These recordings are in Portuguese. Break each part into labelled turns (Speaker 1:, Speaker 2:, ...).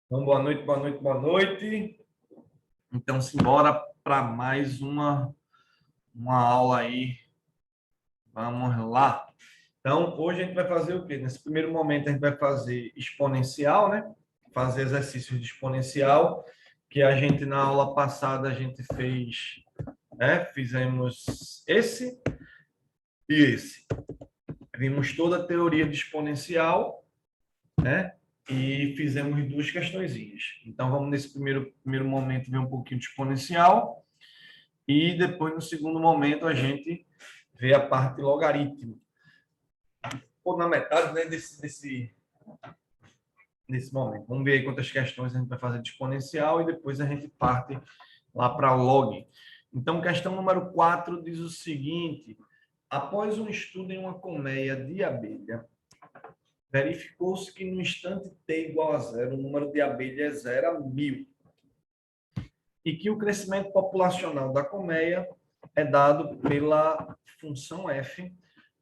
Speaker 1: Então, boa noite, boa noite, boa noite. Então, simbora para mais uma aula aí. Vamos lá. Então, hoje a gente vai fazer o quê? Nesse primeiro momento, a gente vai fazer exponencial, né? Fazer exercícios de exponencial, que a gente, na aula passada, a gente fez, né? Fizemos esse e esse. Vimos toda a teoria de exponencial, né? E fizemos duas questõezinhas. Então, vamos nesse primeiro momento ver um pouquinho de exponencial e depois, no segundo momento, a gente vê a parte logarítmica. Ou na metade, né, nesse momento. Vamos ver aí quantas questões a gente vai fazer de exponencial e depois a gente parte lá para log. Então, questão número 4 diz o seguinte: após um estudo em uma colmeia de abelha, verificou-se que no instante t igual a zero, o número de abelhas era 1000 e que o crescimento populacional da colmeia é dado pela função f,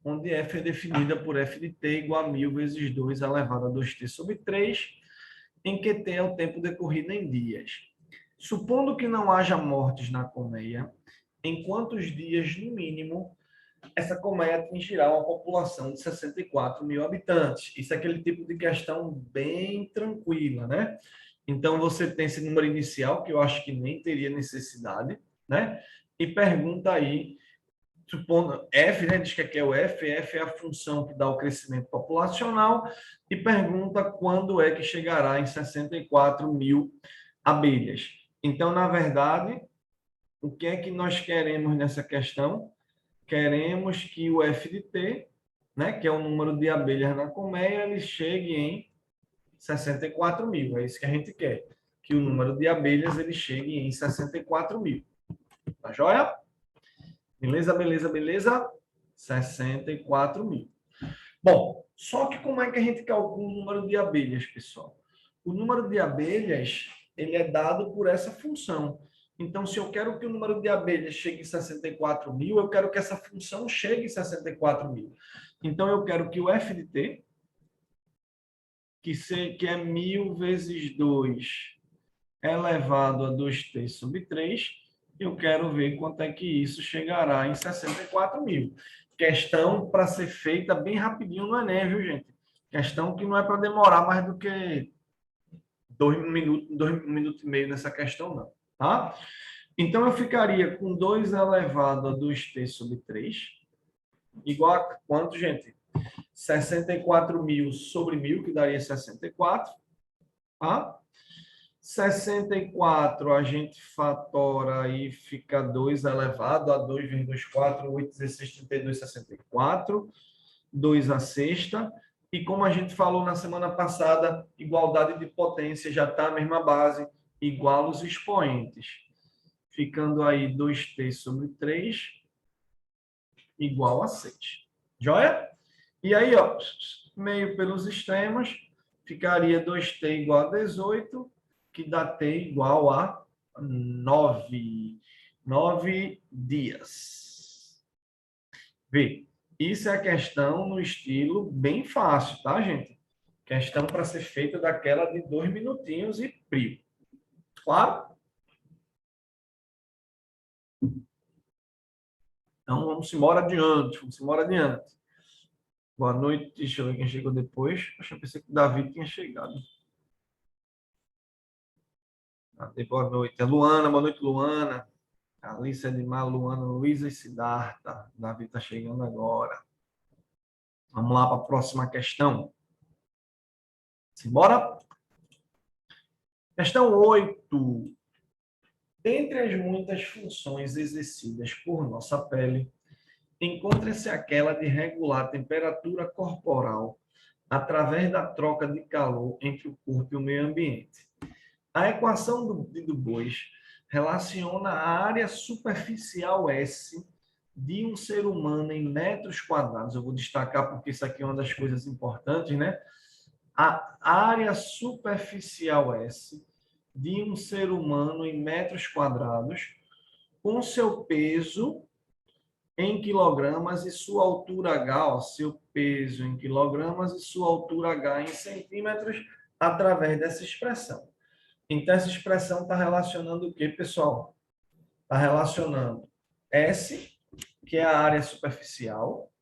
Speaker 1: onde f é definida por f de t igual a 1000 vezes 2 elevado a 2t sobre 3, em que t é o tempo decorrido em dias. Supondo que não haja mortes na colmeia, em quantos dias, no mínimo, essa colmeia atingirá uma população de 64 mil habitantes? Isso é aquele tipo de questão bem tranquila, né? Então, você tem esse número inicial, que eu acho que nem teria necessidade, né? E pergunta aí, supondo f, né? Diz que aqui é o f é a função que dá o crescimento populacional, e pergunta quando é que chegará em 64 mil abelhas. Então, na verdade, o que é que nós queremos nessa questão? Queremos que o f de t, né, que é o número de abelhas na colmeia, ele chegue em 64 mil. É isso que a gente quer. Que o número de abelhas ele chegue em 64 mil. Tá joia? Beleza, beleza, beleza? 64 mil. Bom, só que como é que a gente calcula o número de abelhas, pessoal? O número de abelhas, ele é dado por essa função. Então, se eu quero que o número de abelhas chegue em 64 mil, eu quero que essa função chegue em 64 mil. Então, eu quero que o f de t, que é 1000 vezes 2 elevado a 2t sobre 3, eu quero ver quanto é que isso chegará em 64 mil. Questão para ser feita bem rapidinho no Enem, viu, gente? Questão que não é para demorar mais do que 2 minutos e meio nessa questão, não. Tá? Então, eu ficaria com 2 elevado a 2t sobre 3, igual a quanto, gente? 64 mil sobre 1000, que daria 64. Tá? 64 a gente fatora aí, fica 2 elevado a 2,24, 8, 16, 32, 64. 2 a sexta. E como a gente falou na semana passada, igualdade de potência já está a mesma base, igual os expoentes. Ficando aí 2t sobre 3 igual a 6. Joia? E aí, ó, meio pelos extremos, ficaria 2t igual a 18, que dá t igual a 9. 9 dias. Vê, isso é a questão no estilo bem fácil, tá, gente? Questão para ser feita daquela de 2 minutinhos e frio. Claro? Então, vamos embora adiante. Vamos embora adiante. Boa noite. Deixa eu ver quem chegou depois. Acho que eu pensei que o Davi tinha chegado. Boa noite. É Luana. Boa noite, Luana. Alice Edmar, Luana, Luísa e Siddhartha. Davi está chegando agora. Vamos lá para a próxima questão. Simbora? Questão 8. Dentre as muitas funções exercidas por nossa pele, encontra-se aquela de regular a temperatura corporal através da troca de calor entre o corpo e o meio ambiente. A equação de Du Bois relaciona a área superficial S de um ser humano em metros quadrados. Eu vou destacar porque isso aqui é uma das coisas importantes, né? A área superficial S de um ser humano em metros quadrados, com seu peso em quilogramas e sua altura H, ó, seu peso em quilogramas e sua altura H em centímetros, através dessa expressão. Então, essa expressão está relacionando o quê, pessoal? Está relacionando S, que é a área superficial,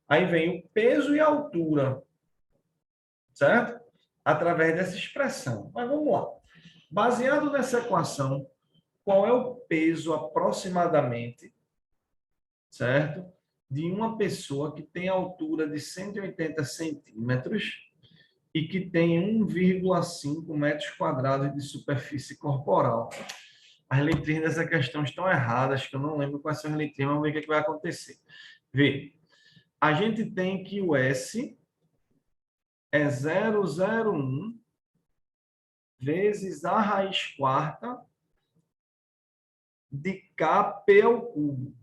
Speaker 1: aí vem o peso e a altura, certo? Através dessa expressão. Mas vamos lá. Baseado nessa equação, qual é o peso aproximadamente, certo? De uma pessoa que tem altura de 180 centímetros e que tem 1,5 metros quadrados de superfície corporal. As letrinhas dessa questão estão erradas, que eu não lembro quais são as letrinhas, vamos ver o que, é que vai acontecer. Vê, a gente tem que o S é 0,01 vezes a raiz quarta de Kp ao cubo.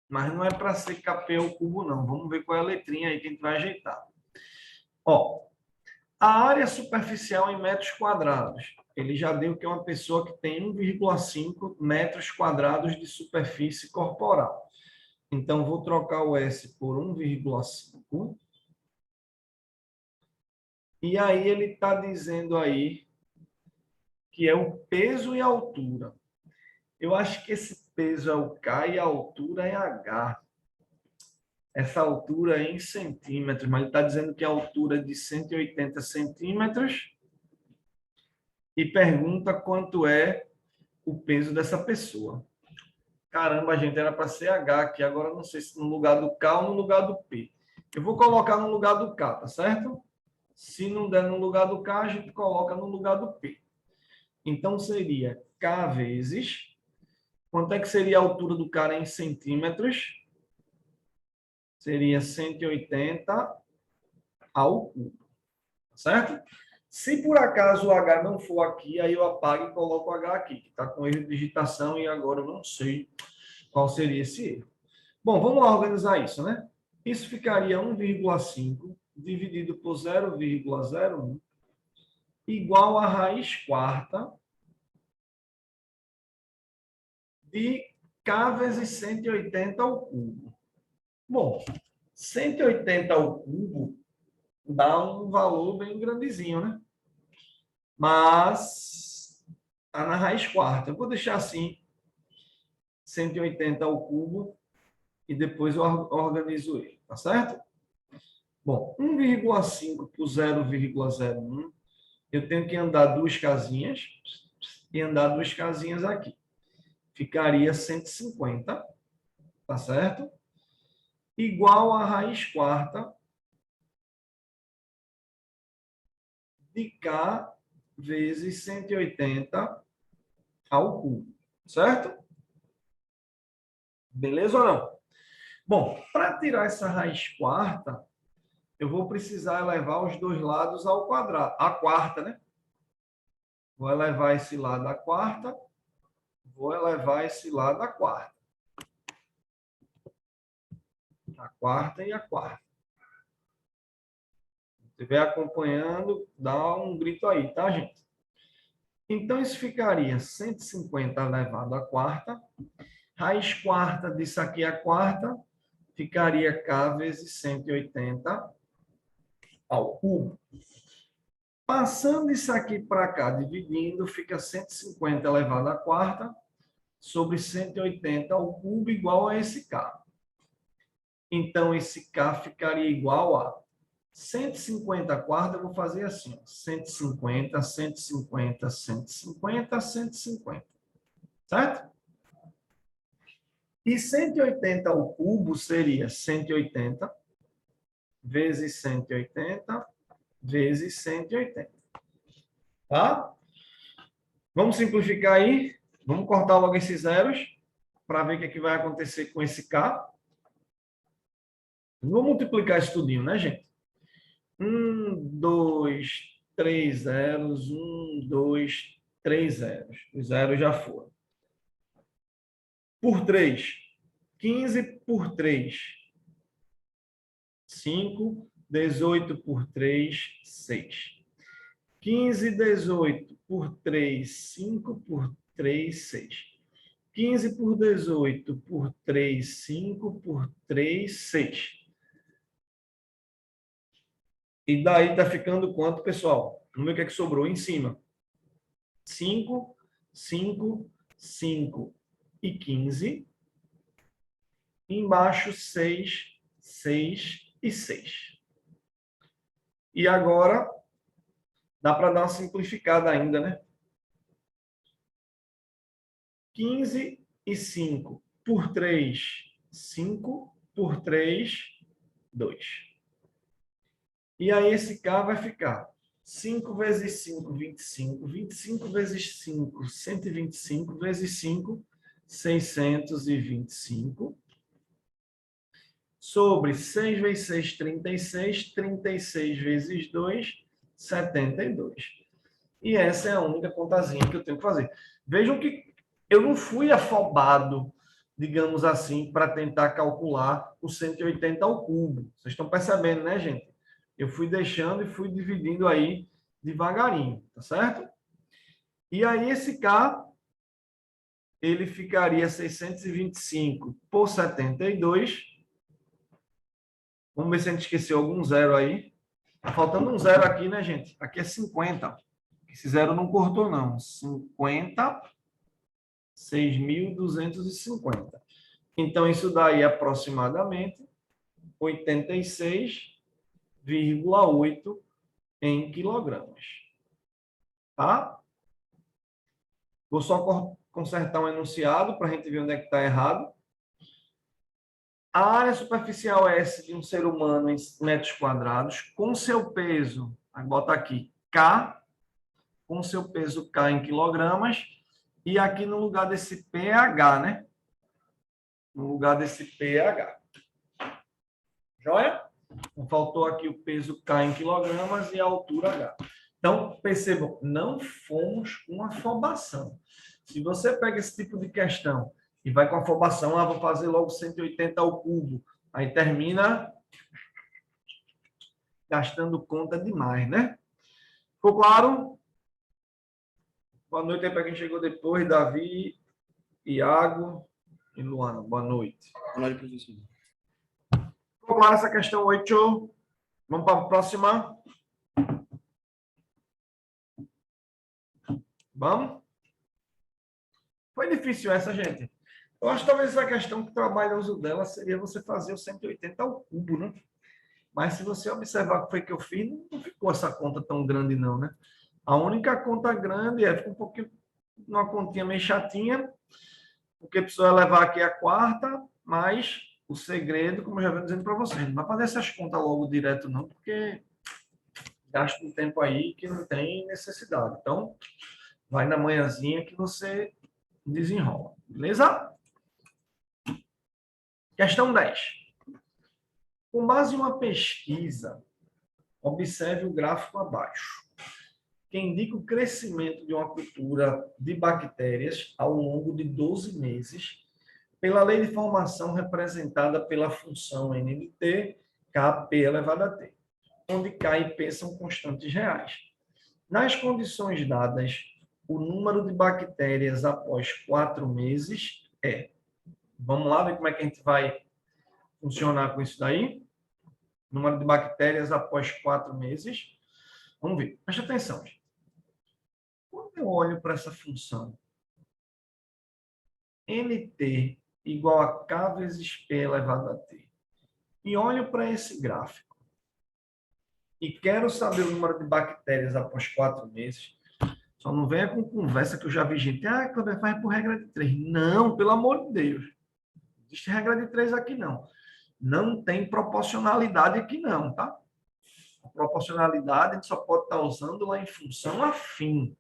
Speaker 1: Mas não é para ser Kp ao cubo, não. Vamos ver qual é a letrinha aí que a gente vai ajeitar. Ó, a área superficial em metros quadrados. Ele já deu que é uma pessoa que tem 1,5 metros quadrados de superfície corporal. Então, vou trocar o S por 1,5. E aí ele está dizendo aí que é o peso e a altura. Eu acho que esse peso é o K e a altura é H. Essa altura é em centímetros, mas ele está dizendo que a altura é de 180 centímetros e pergunta quanto é o peso dessa pessoa. Caramba, a gente era para ser H aqui, agora não sei se no lugar do K ou no lugar do P. Eu vou colocar no lugar do K, tá certo? Se não der no lugar do K, a gente coloca no lugar do P. Então seria K vezes. Quanto é que seria a altura do cara em centímetros? Seria 180 ao cubo, certo? Se por acaso o H não for aqui, aí eu apago e coloco o H aqui, que está com erro de digitação e agora eu não sei qual seria esse erro. Bom, vamos lá organizar isso, né? Isso ficaria 1,5 dividido por 0,01 igual a raiz quarta de K vezes 180 ao cubo. Bom, 180 ao cubo dá um valor bem grandezinho, né? Mas está na raiz quarta. Eu vou deixar assim, 180 ao cubo, e depois eu organizo ele, tá certo? Bom, 1,5 por 0,01, eu tenho que andar duas casinhas e andar duas casinhas aqui. Ficaria 150, tá certo? Igual a raiz quarta de K vezes 180 ao cubo, certo? Beleza ou não? Bom, para tirar essa raiz quarta, eu vou precisar elevar os dois lados ao quadrado, a quarta, né? Vou elevar esse lado à quarta, vou elevar esse lado à quarta. A quarta e a quarta. Se estiver acompanhando, dá um grito aí, tá, gente? Então, isso ficaria 150 elevado à quarta. Raiz quarta disso aqui a quarta, ficaria K vezes 180 ao cubo. Passando isso aqui para cá, dividindo, fica 150 elevado à quarta sobre 180 ao cubo igual a esse K. Então, esse K ficaria igual a 150 à quarta, eu vou fazer assim, 150, 150, 150, 150. Certo? E 180 ao cubo seria 180 vezes 180 vezes 180. Tá? Vamos simplificar aí. Vamos cortar logo esses zeros para ver o que, é que vai acontecer com esse K. Vou multiplicar isso tudinho, né, gente? 2, 3 zeros. 2, 3 zeros. Os zeros já foram. Por 3. 15 por 3. 5. 18 por 3. 6. 15, 18 por 3. 5 por 3. 6. 15 por 18 por 3. 5 por 3. 6. E daí tá ficando quanto, pessoal? Vamos ver o que é que sobrou em cima. 5, 5, 5 e 15. Embaixo, 6, 6 e 6. E agora, dá para dar uma simplificada ainda, né? 15 e 5 por 3, 5 por 3, 2. E aí esse K vai ficar 5 vezes 5, 25. 25 vezes 5, 125 vezes 5, 625. Sobre 6 vezes 6, 36. 36 vezes 2, 72. E essa é a única contazinha que eu tenho que fazer. Vejam que eu não fui afobado, digamos assim, para tentar calcular o 180 ao cubo. Vocês estão percebendo, né, gente? Eu fui deixando e fui dividindo aí devagarinho, tá certo? E aí esse K, ele ficaria 625 por 72. Vamos ver se a gente esqueceu algum zero aí. Tá faltando um zero aqui, né, gente? Aqui é 50. Esse zero não cortou, não. 50, 6.250. Então, isso daí é aproximadamente 86,8 em quilogramas. Tá? Vou só consertar um enunciado para a gente ver onde é que está errado. A área superficial S de um ser humano em metros quadrados, com seu peso, aí bota aqui, K, com seu peso K em quilogramas, e aqui no lugar desse pH, né? No lugar desse pH. Joia? Então, faltou aqui o peso K em quilogramas e a altura H. Então, percebam, não fomos com afobação. Se você pega esse tipo de questão e vai com afobação, vou fazer logo 180 ao cubo, aí termina gastando conta demais, né? Ficou claro? Boa noite aí para quem chegou depois, Davi, Iago e Luana. Boa noite.
Speaker 2: Boa noite, professor.
Speaker 1: Ficou clara essa questão 8? Vamos para a próxima? Vamos? Foi difícil essa, gente. Eu acho que talvez essa questão que o trabalho uso dela seria você fazer o 180 ao cubo, né? Mas se você observar o que foi que eu fiz, não ficou essa conta tão grande, não, né? A única conta grande ficou um pouquinho, uma continha meio chatinha, porque precisa levar aqui a quarta, mas o segredo, como eu já venho dizendo para vocês, não vai fazer essas contas logo direto, não, porque gasta um tempo aí que não tem necessidade. Então, vai na manhãzinha que você desenrola. Beleza? Questão 10. Com base em uma pesquisa, observe o gráfico abaixo, que indica o crescimento de uma cultura de bactérias ao longo de 12 meses, pela lei de formação representada pela função n de t, Kp elevado a t, onde K e P são constantes reais. Nas condições dadas, o número de bactérias após 4 meses é... Vamos lá ver como é que a gente vai funcionar com isso daí? Número de bactérias após 4 meses. Vamos ver. Preste atenção, gente. Quando eu olho para essa função, nt igual a k vezes p elevado a t, e olho para esse gráfico, e quero saber o número de bactérias após 4 meses, só não venha com conversa que eu já vi gente, Cleber, faz por regra de 3. Não, pelo amor de Deus. Não existe regra de 3 aqui, não. Não tem proporcionalidade aqui, não, tá? A proporcionalidade a gente só pode estar usando lá em função afim.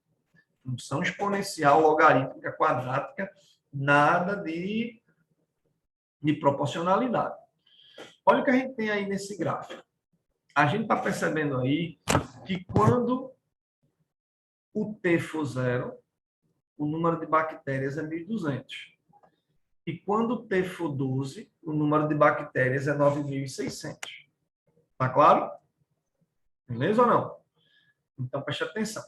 Speaker 1: Função exponencial, logarítmica, quadrática, nada de proporcionalidade. Olha o que a gente tem aí nesse gráfico. A gente está percebendo aí que quando o T for zero, o número de bactérias é 1.200. E quando o T for 12, o número de bactérias é 9.600. Tá claro? Beleza ou não? Então, preste atenção.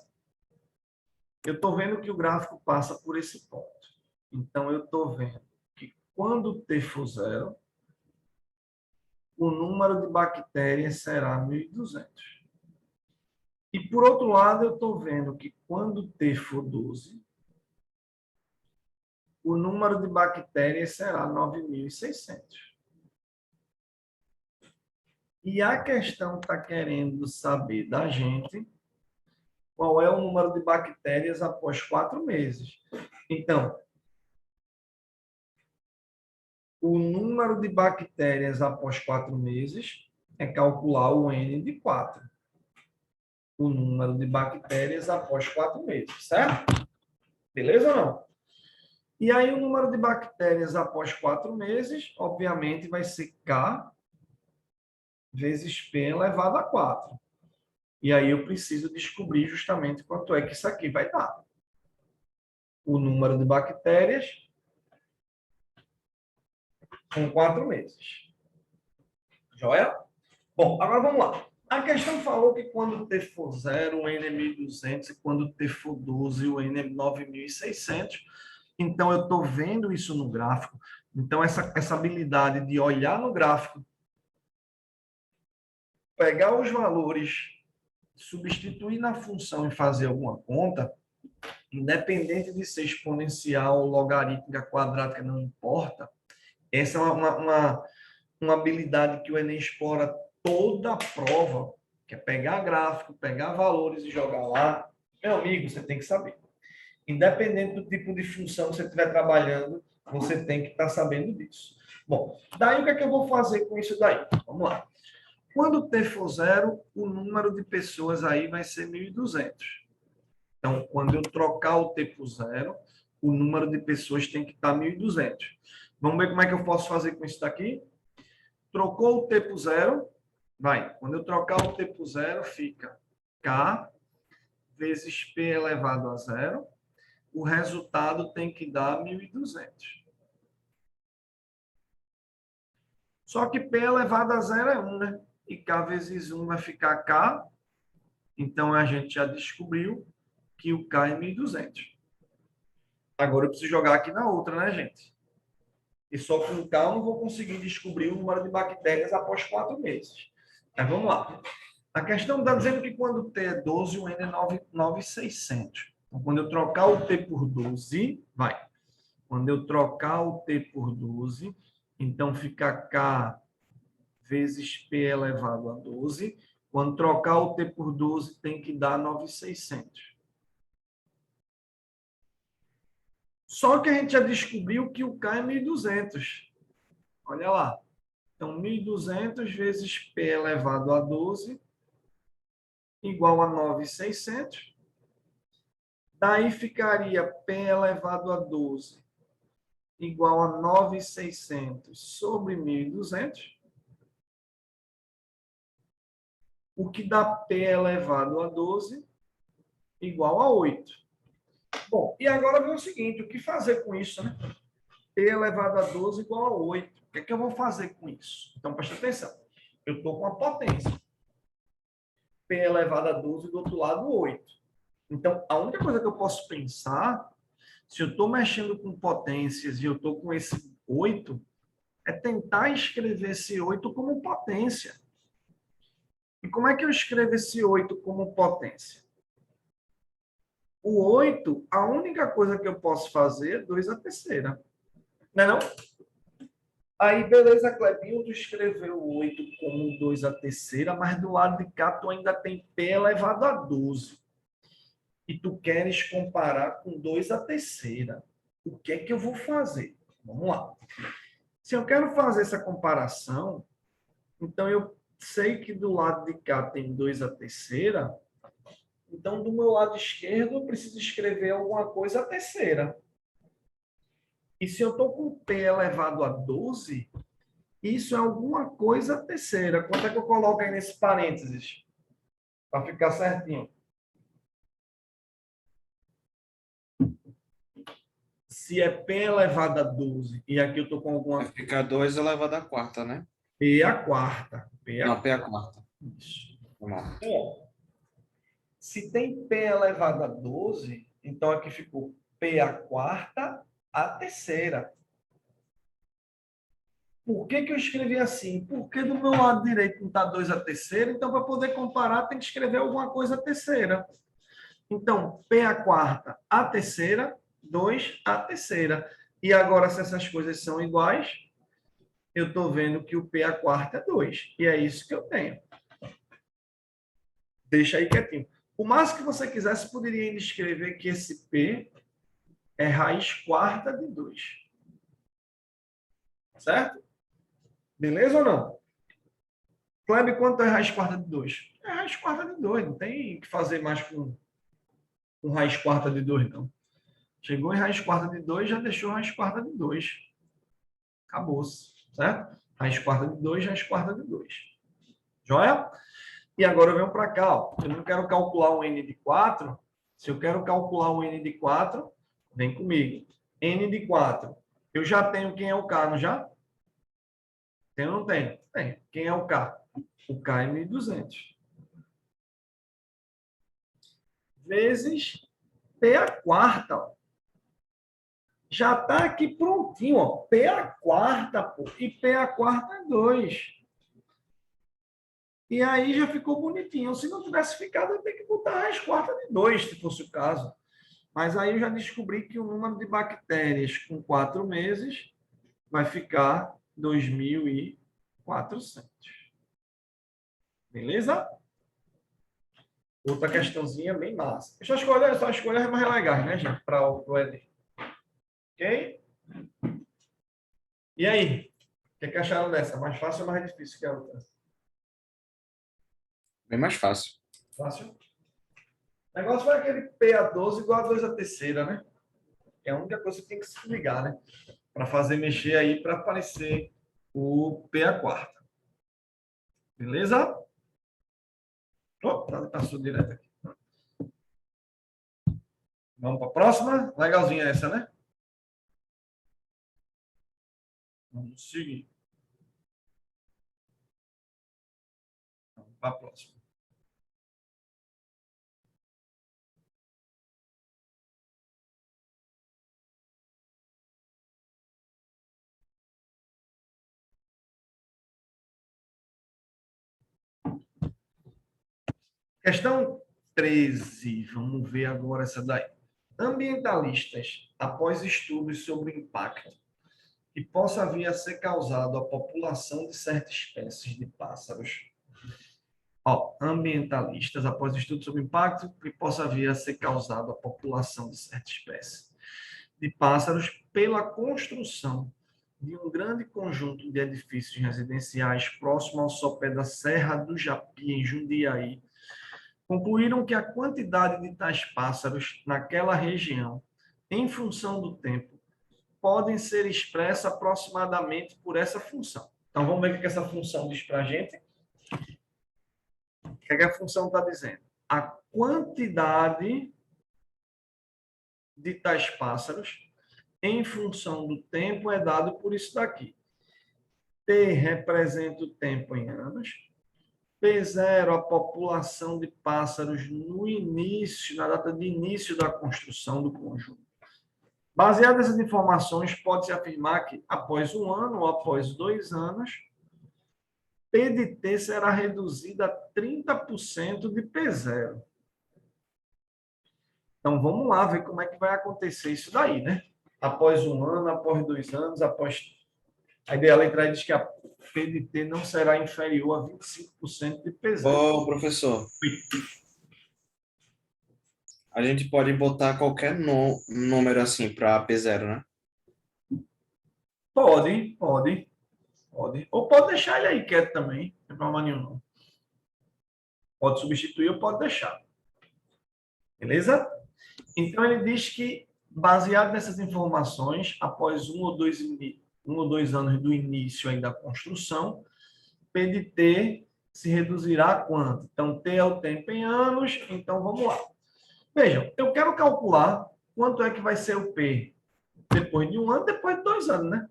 Speaker 1: Eu estou vendo que o gráfico passa por esse ponto. Então, eu estou vendo que quando o T for zero, o número de bactérias será 1.200. E, por outro lado, eu estou vendo que quando T for 12, o número de bactérias será 9.600. E a questão está querendo saber da gente qual é o número de bactérias após 4 meses. Então, o número de bactérias após 4 meses é calcular o N de 4. O número de bactérias após 4 meses, certo? Beleza ou não? E aí, o número de bactérias após 4 meses, obviamente, vai ser K vezes P elevado a 4. E aí, eu preciso descobrir justamente quanto é que isso aqui vai dar. O número de bactérias com 4 meses. Joia? Bom, agora vamos lá. A questão falou que quando T for 0, o N é 1.200, e quando T for 12, o N é 9.600. Então, eu estou vendo isso no gráfico. Então, essa habilidade de olhar no gráfico, pegar os valores, substituir na função e fazer alguma conta, independente de ser exponencial, logarítmica, quadrática, não importa. Essa é uma habilidade que o Enem explora toda a prova, que é pegar gráfico, pegar valores e jogar lá. Meu amigo, você tem que saber. Independente do tipo de função que você estiver trabalhando, você tem que estar sabendo disso. Bom, daí o que é que eu vou fazer com isso daí? Vamos lá. Quando T for 0, o número de pessoas aí vai ser 1.200. Então, quando eu trocar o T por 0, o número de pessoas tem que estar 1.200. Vamos ver como é que eu posso fazer com isso daqui? Trocou o T por 0, vai. Quando eu trocar o T por 0, fica K vezes P elevado a 0. O resultado tem que dar 1.200. Só que P elevado a 0 é 1, né? E K vezes 1 vai ficar K. Então, a gente já descobriu que o K é 1.200. Agora, eu preciso jogar aqui na outra, né, gente? E só com K eu não vou conseguir descobrir o número de bactérias após 4 meses. Mas vamos lá. A questão está dizendo que quando T é 12, o N é 9.600. Então, quando eu trocar o T por 12, vai. Quando eu trocar o T por 12, então fica K vezes P elevado a 12. Quando trocar o T por 12, tem que dar 9.600. Só que a gente já descobriu que o K é 1.200. Olha lá. Então, 1.200 vezes P elevado a 12 igual a 9.600. Daí ficaria P elevado a 12 igual a 9.600 sobre 1.200, o que dá P elevado a 12 igual a 8. Bom, e agora vem o seguinte, o que fazer com isso, né? P elevado a 12 igual a 8. O que é que eu vou fazer com isso? Então, presta atenção. Eu estou com a potência. P elevado a 12 do outro lado, 8. Então, a única coisa que eu posso pensar, se eu estou mexendo com potências e eu estou com esse 8, é tentar escrever esse 8 como potência. E como é que eu escrevo esse 8 como potência? O 8, a única coisa que eu posso fazer é 2 à terceira. Não é não? Aí, beleza, Clebinho, tu escreveu o 8 como 2 à terceira, mas do lado de cá tu ainda tem P elevado a 12. E tu queres comparar com 2 à terceira. O que é que eu vou fazer? Vamos lá. Se eu quero fazer essa comparação, então eu sei que do lado de cá tem 2 à terceira, então do meu lado esquerdo eu preciso escrever alguma coisa à terceira. E se eu estou com P elevado a 12, isso é alguma coisa à terceira. Quanto é que eu coloco aí nesse parênteses? Para ficar certinho. Se é P elevado a 12, e aqui eu estou com
Speaker 2: Vai
Speaker 1: alguma...
Speaker 2: ficar 2 elevado à quarta, né?
Speaker 1: P a quarta. P a
Speaker 2: Não, P é a
Speaker 1: quarta.
Speaker 2: quarta.
Speaker 1: Isso.
Speaker 2: Vamos lá.
Speaker 1: Bom, se tem P elevado a 12, então aqui ficou P a quarta a terceira. Por que que eu escrevi assim? Porque do meu lado direito não está 2 a terceira, então para poder comparar tem que escrever alguma coisa a terceira. Então, P a quarta a terceira, 2 a terceira. E agora, se essas coisas são iguais, eu estou vendo que o P a quarta é 2. E é isso que eu tenho. Deixa aí quietinho. O máximo que você quisesse, poderia ainda escrever que esse P é raiz quarta de 2. Certo? Beleza ou não? Kleber, quanto é raiz quarta de 2? É raiz quarta de 2. Não tem o que fazer mais com raiz quarta de 2, não. Chegou em raiz quarta de 2, já deixou raiz quarta de 2. Acabou-se. Certo? Raiz quarta de 2, raiz quarta de 2. Joia? E agora eu venho para cá. Ó. Eu não quero calcular um n de 4. Se eu quero calcular um n de 4, vem comigo. N de 4. Eu já tenho quem é o K, não já? Tenho ou não tenho? Tenho. Quem é o K? O K é 1.200. Vezes P a quarta. Ó. Já está aqui prontinho. Ó. P a quarta. Pô. E P a quarta é 2. E aí já ficou bonitinho. Se não tivesse ficado, eu tenho que botar a raiz quarta de 2, se fosse o caso. Mas aí eu já descobri que o número de bactérias com 4 meses vai ficar 2.400. Beleza? Outra questãozinha bem massa. Só escolher mais legais, né, gente? Para o Enem. Ok? E aí? O que acharam dessa? Mais fácil ou mais difícil que a outra?
Speaker 2: Bem mais fácil.
Speaker 1: Fácil? O negócio foi aquele PA12 igual a 2 a terceira, né? É a única coisa que tem que se ligar, né? Para fazer mexer aí para aparecer o P a quarta. Beleza? Opa, passou direto aqui. Vamos para a próxima? Legalzinha essa, né? Vamos seguir. Vamos para a próxima. Questão 13. Vamos ver agora essa daí. Ambientalistas, após estudos sobre o impacto que possa vir a ser causado à população de certas espécies de pássaros. Ó, ambientalistas, após estudos sobre o impacto que possa vir a ser causado à população de certas espécies de pássaros pela construção de um grande conjunto de edifícios residenciais próximo ao sopé da Serra do Japi, em Jundiaí, concluíram que a quantidade de tais pássaros naquela região, em função do tempo, podem ser expressa aproximadamente por essa função. Então, vamos ver o que essa função diz para a gente. O que a função está dizendo? A quantidade de tais pássaros, em função do tempo, é dado por isso daqui. T representa o tempo em anos. P0, a população de pássaros no início, na data de início da construção do conjunto. Baseado nessas informações, pode-se afirmar que, após 1 ano ou após 2 anos, P de T será reduzida a 30% de P0. Então, vamos lá ver como é que vai acontecer isso daí, né? Após 1 ano, após 2 anos, após... Aí a letra aí diz que a P de T não será inferior a 25% de P0.
Speaker 2: Ô, professor, a gente pode botar qualquer número assim para P0, né?
Speaker 1: Pode. Ou pode deixar ele aí quieto também, não tem problema nenhum, não. Pode substituir ou pode deixar. Beleza? Então, ele diz que, baseado nessas informações, após 1 ou 2 anos do início aí da construção, P de T se reduzirá a quanto? Então, T é o tempo em anos, então vamos lá. Vejam, eu quero calcular quanto é que vai ser o P depois de 1 ano, depois de 2 anos, né?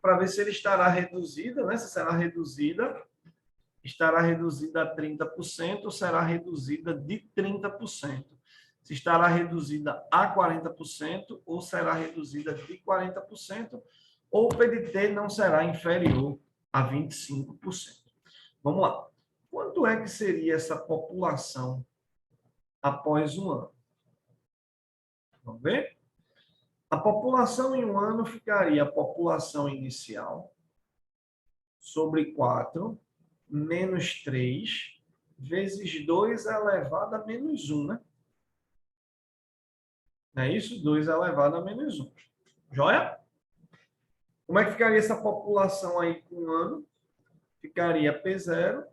Speaker 1: Para ver se ele estará reduzida, né? Se será reduzida a 30% ou será reduzida de 30%. Se estará reduzida a 40% ou será reduzida de 40%, ou o PDT não será inferior a 25%. Vamos lá. Quanto é que seria essa população após um ano? Vamos ver? A população em um ano ficaria a população inicial sobre 4 menos 3 vezes 2 elevado a menos 1, né? Não é isso? 2 elevado a menos 1. Joia? Como é que ficaria essa população aí com um ano? Ficaria P0,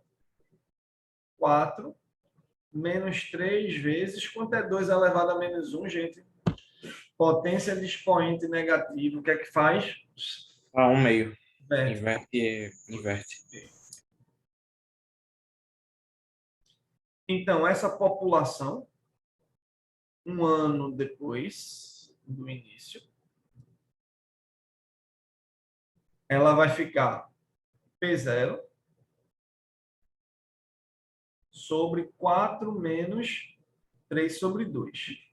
Speaker 1: 4, menos 3 vezes... Quanto é 2 elevado a menos 1, gente? Potência de expoente negativo. O que é que faz?
Speaker 2: Ah, um meio.
Speaker 1: Inverte.
Speaker 2: Inverte.
Speaker 1: Então, essa população, um ano depois do início, ela vai ficar P0 sobre 4 menos 3 sobre 2.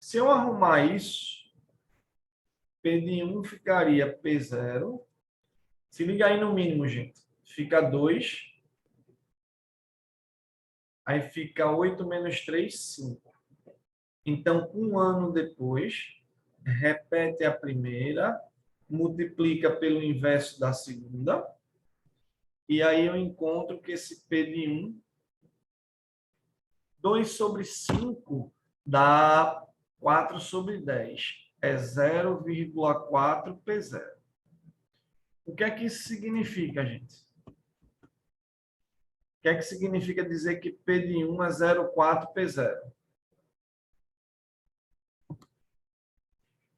Speaker 1: Se eu arrumar isso, P de 1 ficaria P0. Se liga aí no mínimo, gente. Fica 2. Aí fica 8 menos 3, 5. Então, um ano depois, repete a primeira, multiplica pelo inverso da segunda, e aí eu encontro que esse P de 1, 2 sobre 5 dá 4 sobre 10. É 0,4 P0. O que é que isso significa, gente? O que é que significa dizer que P de 1 é 0,4 P0?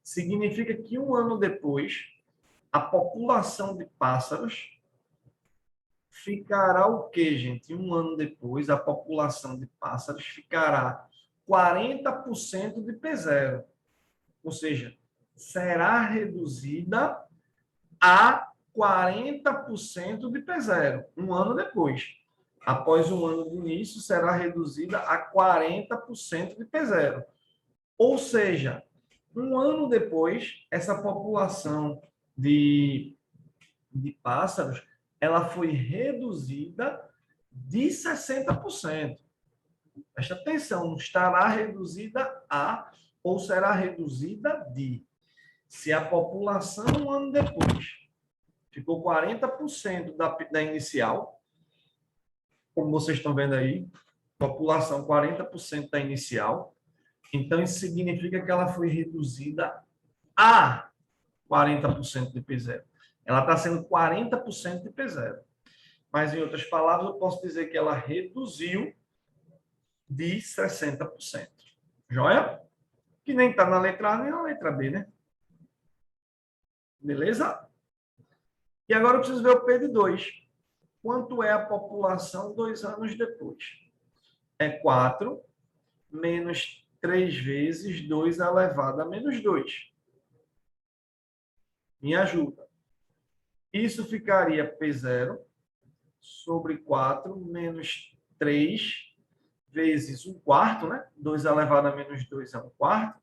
Speaker 1: Significa que um ano depois, a população de pássaros ficará o quê, gente? Um ano depois, a população de pássaros ficará 40% de P0. Ou seja, será reduzida a 40% de P0, um ano depois. Após um ano de início, será reduzida a 40% de P0. Ou seja, um ano depois, essa população de pássaros, ela foi reduzida de 60%. Presta atenção, não estará reduzida a ou será reduzida de. Se a população, um ano depois, ficou 40% da inicial, como vocês estão vendo aí, população 40% da inicial, então isso significa que ela foi reduzida a 40% de P0. Ela está sendo 40% de P0. Mas, em outras palavras, eu posso dizer que ela reduziu de 60%. Joia? Que nem está na letra A nem na letra B, né? Beleza? E agora eu preciso ver o P de 2. Quanto é a população 2 anos depois? É 4 menos 3 vezes 2 elevado a menos 2. Me ajuda. Isso ficaria P0 sobre 4 menos 3 vezes 1 quarto, né? 2 elevado a menos 2 é 1 quarto.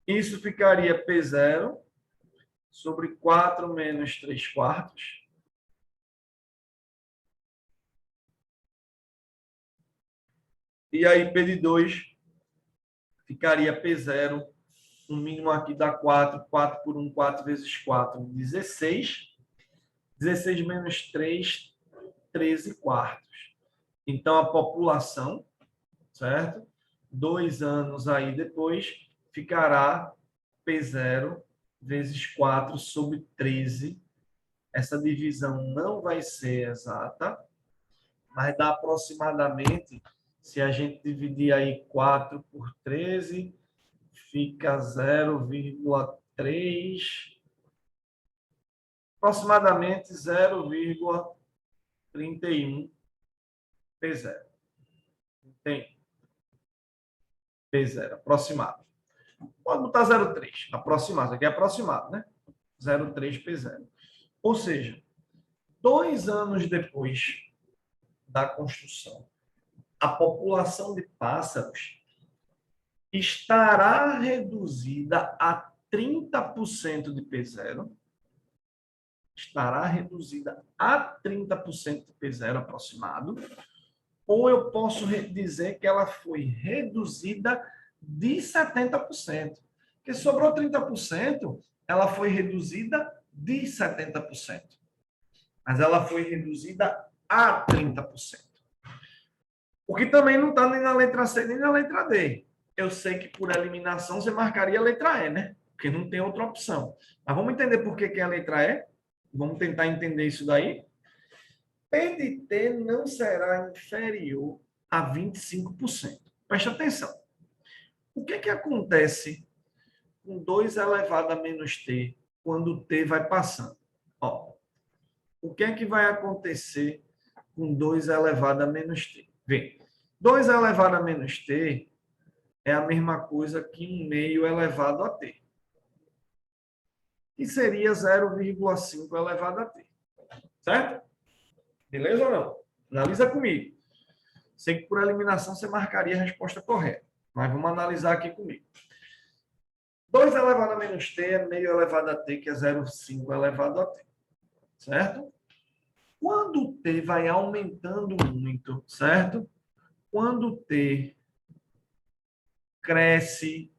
Speaker 1: Isso ficaria P0 sobre 4 menos 3 quartos. E aí, P de 2 ficaria P0, o mínimo aqui dá 4, 4 por 1, 4 vezes 4, 16. 16 menos 3, 13 quartos. Então, a população, certo? 2 anos aí depois, ficará P0 vezes 4 sobre 13. Essa divisão não vai ser exata, mas dá aproximadamente, se a gente dividir aí 4 por 13, fica 0,3, aproximadamente 0,31 P0. Tem P0, aproximado. Pode botar 0,3, aproximado. Isso aqui é aproximado, né? 0,3 P0. Ou seja, 2 anos depois da construção, a população de pássaros estará reduzida a 30% de P0, estará reduzida a 30% de P0 aproximado, ou eu posso dizer que ela foi reduzida de 70%. Porque sobrou 30%, ela foi reduzida de 70%. Mas ela foi reduzida a 30%. O que também não está nem na letra C, nem na letra D. Eu sei que por eliminação você marcaria a letra E, né? Porque não tem outra opção. Mas vamos entender por que é a letra E? Vamos tentar entender isso daí? P de T não será inferior a 25%. Preste atenção. O que acontece com 2 elevado a menos T quando T vai passando? Ó, o que vai acontecer com 2 elevado a menos T? Vê, 2 elevado a menos T é a mesma coisa que 1 meio elevado a T. Que seria 0,5 elevado a T. Certo? Beleza ou não? Analisa comigo. Sei que por eliminação você marcaria a resposta correta. Mas vamos analisar aqui comigo. 2 elevado a menos T é meio elevado a T, que é 0,5 elevado a T. Certo? Quando o T vai aumentando muito, certo? Quando o T cresce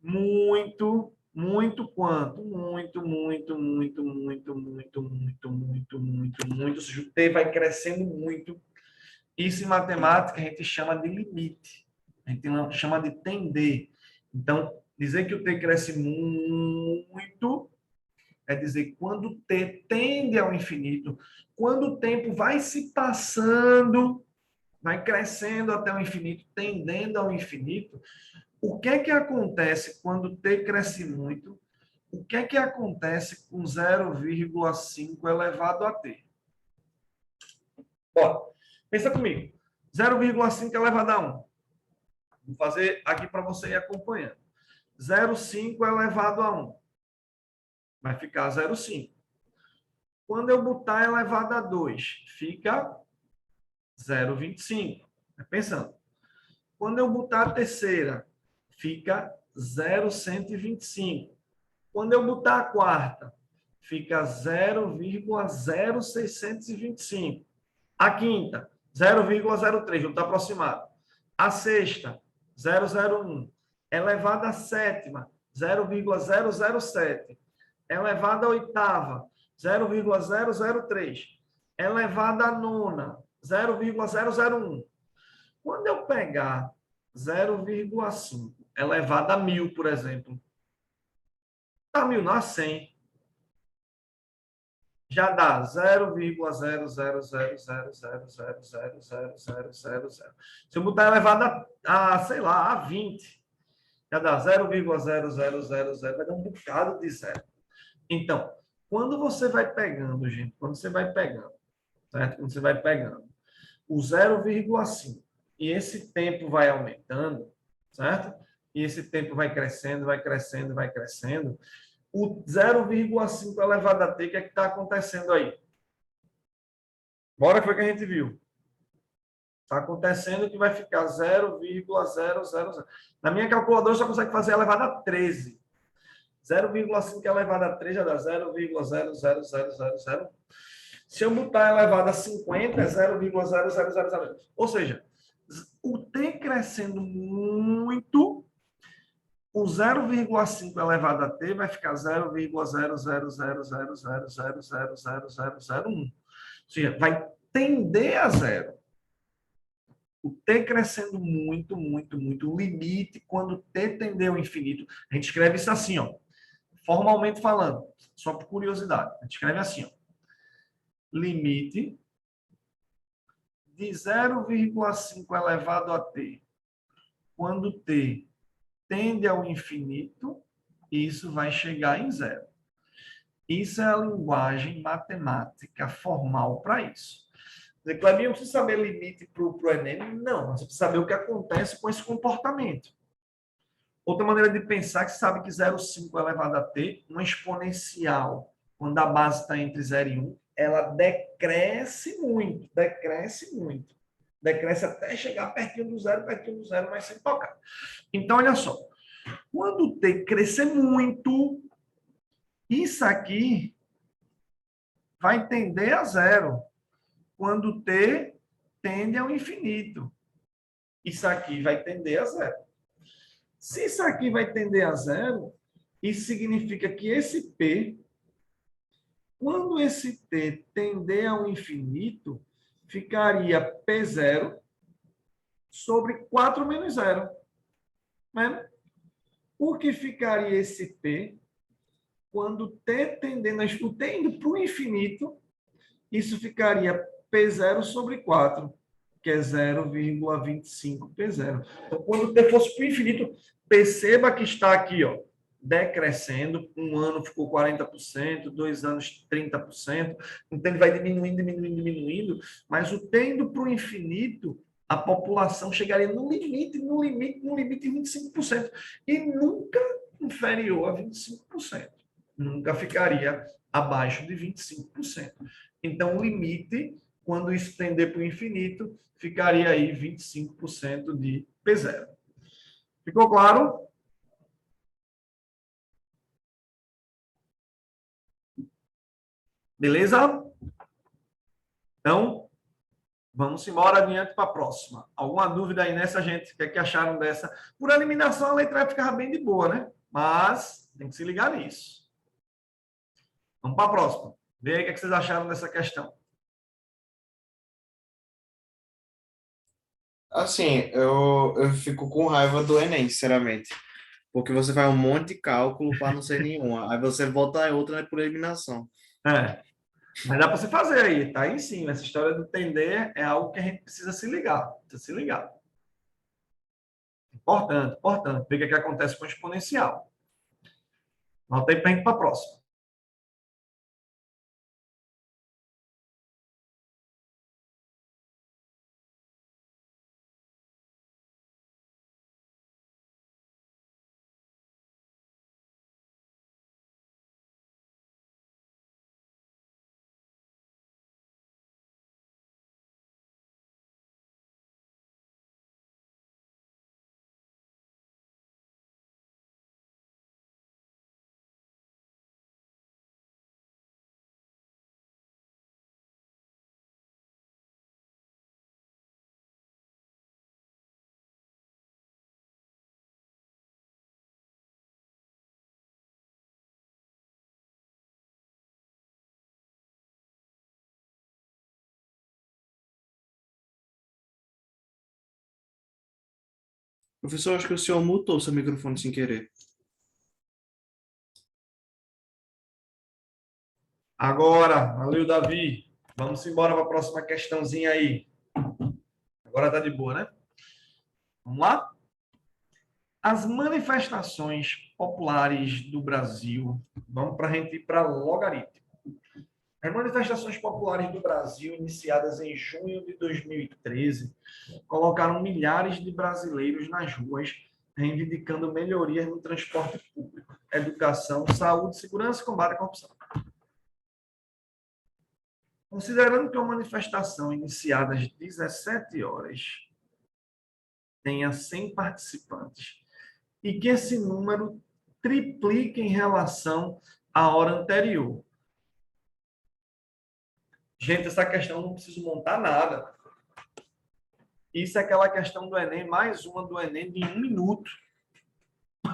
Speaker 1: muito, muito quanto? Muito, muito, muito, muito, muito, muito, muito, muito, muito. Ou seja, o T vai crescendo muito. Isso em matemática a gente chama de limite. A gente chama de tender. Então, dizer que o T cresce muito é dizer que quando o T tende ao infinito, quando o tempo vai se passando, vai crescendo até o infinito, tendendo ao infinito, o que acontece quando T cresce muito? O que acontece com 0,5 elevado a T? Ó, pensa comigo. 0,5 elevado a 1. Vou fazer aqui para você ir acompanhando. 0,5 elevado a 1. Vai ficar 0,5. Quando eu botar elevado a 2, fica 0,25. Vai pensando. Quando eu botar a terceira, fica 0,125. Quando eu botar a quarta, fica 0,0625. A quinta, 0,03, vou estar aproximado. A sexta, 0,01. Elevada à sétima, 0,007. Elevada à oitava, 0,003. Elevada à nona, 0,001. Quando eu pegar 0,5 elevado a 1.000, por exemplo, a 1.000 não, a 100, já dá 0,00000000000. Se eu botar elevado a, sei lá, a 20, já dá 0,0000, vai dar um bocado de zero. Então, quando você vai pegando, gente, quando você vai pegando, certo? Quando você vai pegando o 0,5 e esse tempo vai aumentando, certo? E esse tempo vai crescendo, vai crescendo, vai crescendo. O 0,5 elevado a t, o que é que está acontecendo aí? Bora, foi que a gente viu. Está acontecendo que vai ficar 0,000. Na minha calculadora, só consegue fazer elevado a 13. 0,5 elevado a 3 já dá 0,00000. Se eu botar elevado a 50, é 0,0000. Ou seja, o t crescendo muito, o 0,5 elevado a t vai ficar 0,00000000001. Ou seja, vai tender a zero. O t crescendo muito, muito, muito. O limite, quando t tender ao infinito, a gente escreve isso assim, ó, formalmente falando, só por curiosidade. A gente escreve assim, ó, limite de 0,5 elevado a t, quando t tende ao infinito, isso vai chegar em zero. Isso é a linguagem matemática formal para isso. Clebinho, não precisa saber limite para o Enem? Não, você precisa saber o que acontece com esse comportamento. Outra maneira de pensar é que você sabe que 0,5 elevado a t, uma exponencial, quando a base está entre 0 e 1, ela decresce muito, decresce muito. Decresce até chegar pertinho do zero, mas sem tocar. Então, olha só. Quando o t crescer muito, isso aqui vai tender a zero. Quando t tende ao infinito, isso aqui vai tender a zero. Se isso aqui vai tender a zero, isso significa que esse p, quando esse t tender ao infinito, ficaria p0 sobre 4 menos zero. Né? O que ficaria esse p quando t tendendo o t indo para o infinito, isso ficaria p0 sobre 4, que é 0,25 p0. Então, quando t fosse para o infinito, perceba que está aqui, ó, decrescendo. Um ano ficou 40%, 2 anos 30%. Então, ele vai diminuindo, mas o t indo para o infinito, a população chegaria no limite 25%. E nunca inferior a 25%. Nunca ficaria abaixo de 25%. Então, o limite, quando isso tender para o infinito, ficaria aí 25% de P0. Ficou claro? Beleza? Então, vamos embora adiante para a próxima. Alguma dúvida aí nessa, gente? O que é que acharam dessa? Por eliminação, a letra vai ficar bem de boa, né? Mas tem que se ligar nisso. Vamos para a próxima. Vê aí o que vocês acharam dessa questão.
Speaker 2: Assim, eu fico com raiva do Enem, sinceramente. Porque você faz um monte de cálculo para não ser nenhuma. Aí você volta a outra, né, por eliminação.
Speaker 1: É, mas dá para você fazer aí, tá aí sim. Essa história do tender é algo que a gente precisa se ligar. Precisa se ligar. Importante, importante. Ver o que acontece com o exponencial. Nota aí para a gente para a próxima.
Speaker 2: Professor, acho que o senhor mutou seu microfone sem querer.
Speaker 1: Agora, valeu, Davi. Vamos embora para a próxima questãozinha aí. Agora tá de boa, né? Vamos lá? As manifestações populares do Brasil. Vamos para a gente ir para logaritmo. As manifestações populares do Brasil, iniciadas em junho de 2013, colocaram milhares de brasileiros nas ruas, reivindicando melhorias no transporte público, educação, saúde, segurança e combate à corrupção. Considerando que uma manifestação iniciada às 17 horas tenha 100 participantes e que esse número triplique em relação à hora anterior. Gente, essa questão não preciso montar nada. Isso é aquela questão do Enem, mais uma do Enem de 1 minuto.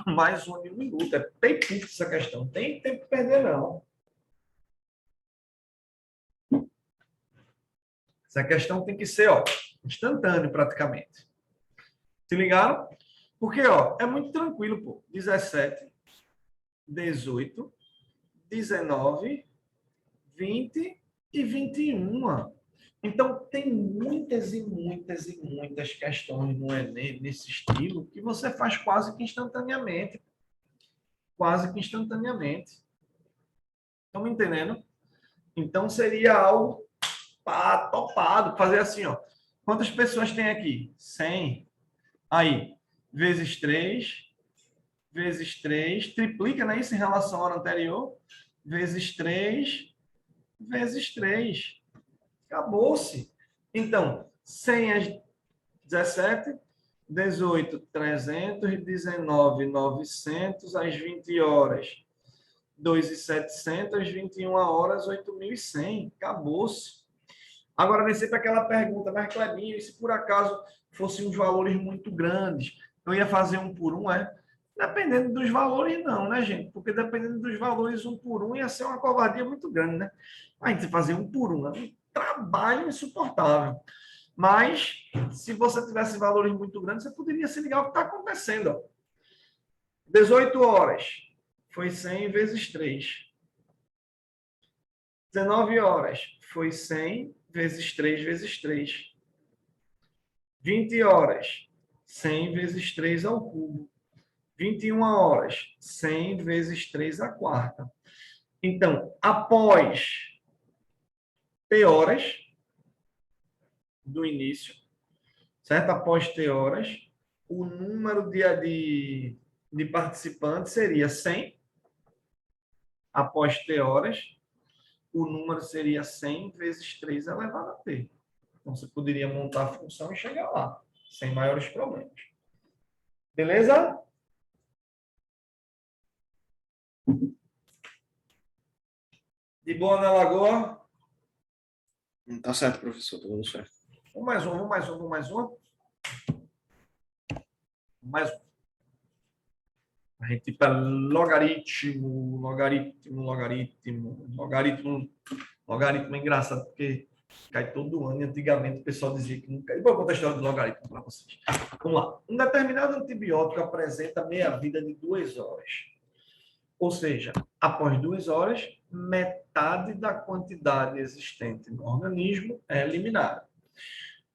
Speaker 1: Mais uma de 1 minuto. É peipito essa questão. Tem tempo para perder, não. Essa questão tem que ser, ó, instantâneo praticamente. Se ligaram? Porque, ó, é muito tranquilo, pô. 17, 18, 19, 20 e 21. Então, tem muitas e muitas e muitas questões no Enem nesse estilo que você faz quase que instantaneamente. Quase que instantaneamente. Estão me entendendo? Então, seria algo topado. Fazer assim, ó. Quantas pessoas tem aqui? 100. Aí, vezes 3, triplica, né? Isso em relação ao ano anterior. Vezes 3, vezes 3. Acabou-se. Então, 100 às 17, 18, 300, 19, 900 às 20 horas. 2.700, 21 horas, 8.100. Acabou-se. Agora, vem sempre aquela pergunta, mas Clebinho, e se por acaso fossem uns valores muito grandes, eu ia fazer um por um, é? Dependendo dos valores, não, né, gente? Porque dependendo dos valores, um por um ia ser uma covardia muito grande, né? A gente fazer um por um, é um trabalho insuportável. Mas, se você tivesse valores muito grandes, você poderia se ligar ao que está acontecendo. Ó. 18 horas foi 100 vezes 3. 19 horas foi 100 vezes 3 vezes 3. 20 horas, 100 vezes 3 ao cubo. 21 horas, 100 vezes 3 à quarta. Então, após T horas do início, certo? Após T horas, o número de participantes seria 100. Após T horas, o número seria 100 vezes 3 elevado a T. Então, você poderia montar a função e chegar lá, sem maiores problemas. Beleza? De boa na lagoa?
Speaker 2: Tá certo, professor, tá tudo certo.
Speaker 1: Vamos mais um, vamos mais um, vamos mais um. Mais um. A gente para logaritmo, logaritmo, logaritmo, logaritmo. Logaritmo é engraçado porque cai todo ano e antigamente o pessoal dizia que não cai. Vou contar a história do logaritmo para vocês. Vamos lá. Um determinado antibiótico apresenta meia-vida de 2 horas. Ou seja, após 2 horas, metade da quantidade existente no organismo é eliminada.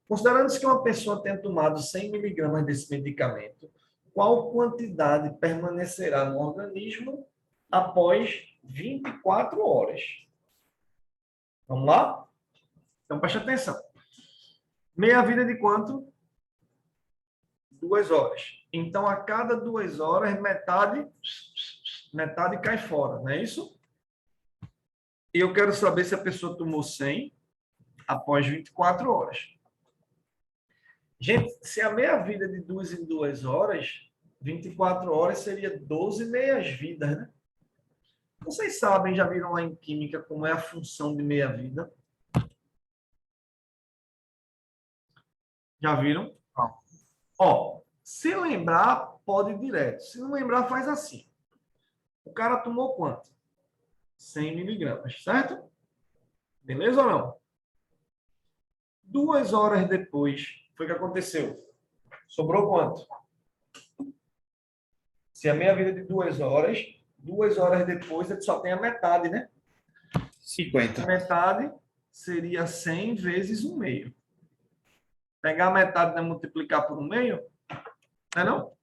Speaker 1: Considerando-se que uma pessoa tenha tomado 100 miligramas desse medicamento, qual quantidade permanecerá no organismo após 24 horas? Vamos lá? Então, preste atenção. Meia-vida de quanto? 2 horas. Então, a cada 2 horas, metade cai fora, não é isso? E eu quero saber se a pessoa tomou 100 após 24 horas. Gente, se a meia-vida de 2 em 2 horas, 24 horas seria 12 meias-vidas, né? Vocês sabem, já viram lá em química como é a função de meia-vida? Já viram? Ó, se lembrar, pode ir direto. Se não lembrar, faz assim. O cara tomou quanto? 100 miligramas, certo? Beleza ou não? 2 horas depois, foi o que aconteceu. Sobrou quanto? Se a meia-vida de 2 horas depois, ele só tem a metade, né?
Speaker 2: 50.
Speaker 1: A metade seria 100 vezes 1 meio. Pegar a metade e né, multiplicar por 1 meio, não é não?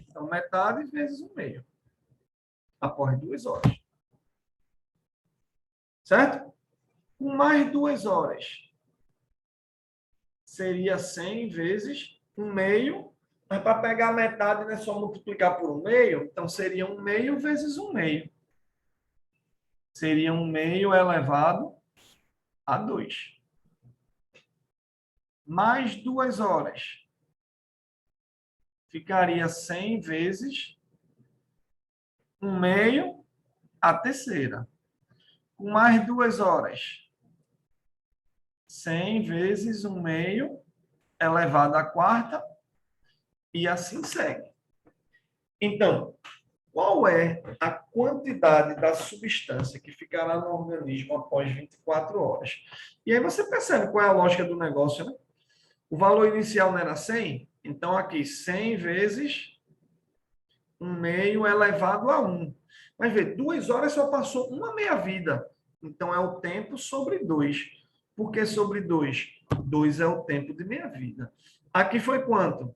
Speaker 1: Então, metade vezes 1 meio. Após 2 horas. Certo? Com mais 2 horas, seria 100 vezes 1 meio. Mas para pegar a metade, não é só multiplicar por 1 meio. Então, seria 1 meio vezes 1 meio. Seria 1 meio elevado a 2. Mais 2 horas. Ficaria 100 vezes 1 meio a terceira. Com mais 2 horas. 100 vezes 1 meio elevado à quarta. E assim segue. Então, qual é a quantidade da substância que ficará no organismo após 24 horas? E aí você percebe qual é a lógica do negócio, né? O valor inicial não era 100? Então, aqui, 100 vezes 1 meio elevado a 1. Mas vê, 2 horas só passou uma meia-vida. Então, é o tempo sobre 2. Por que sobre 2? 2 é o tempo de meia-vida. Aqui foi quanto?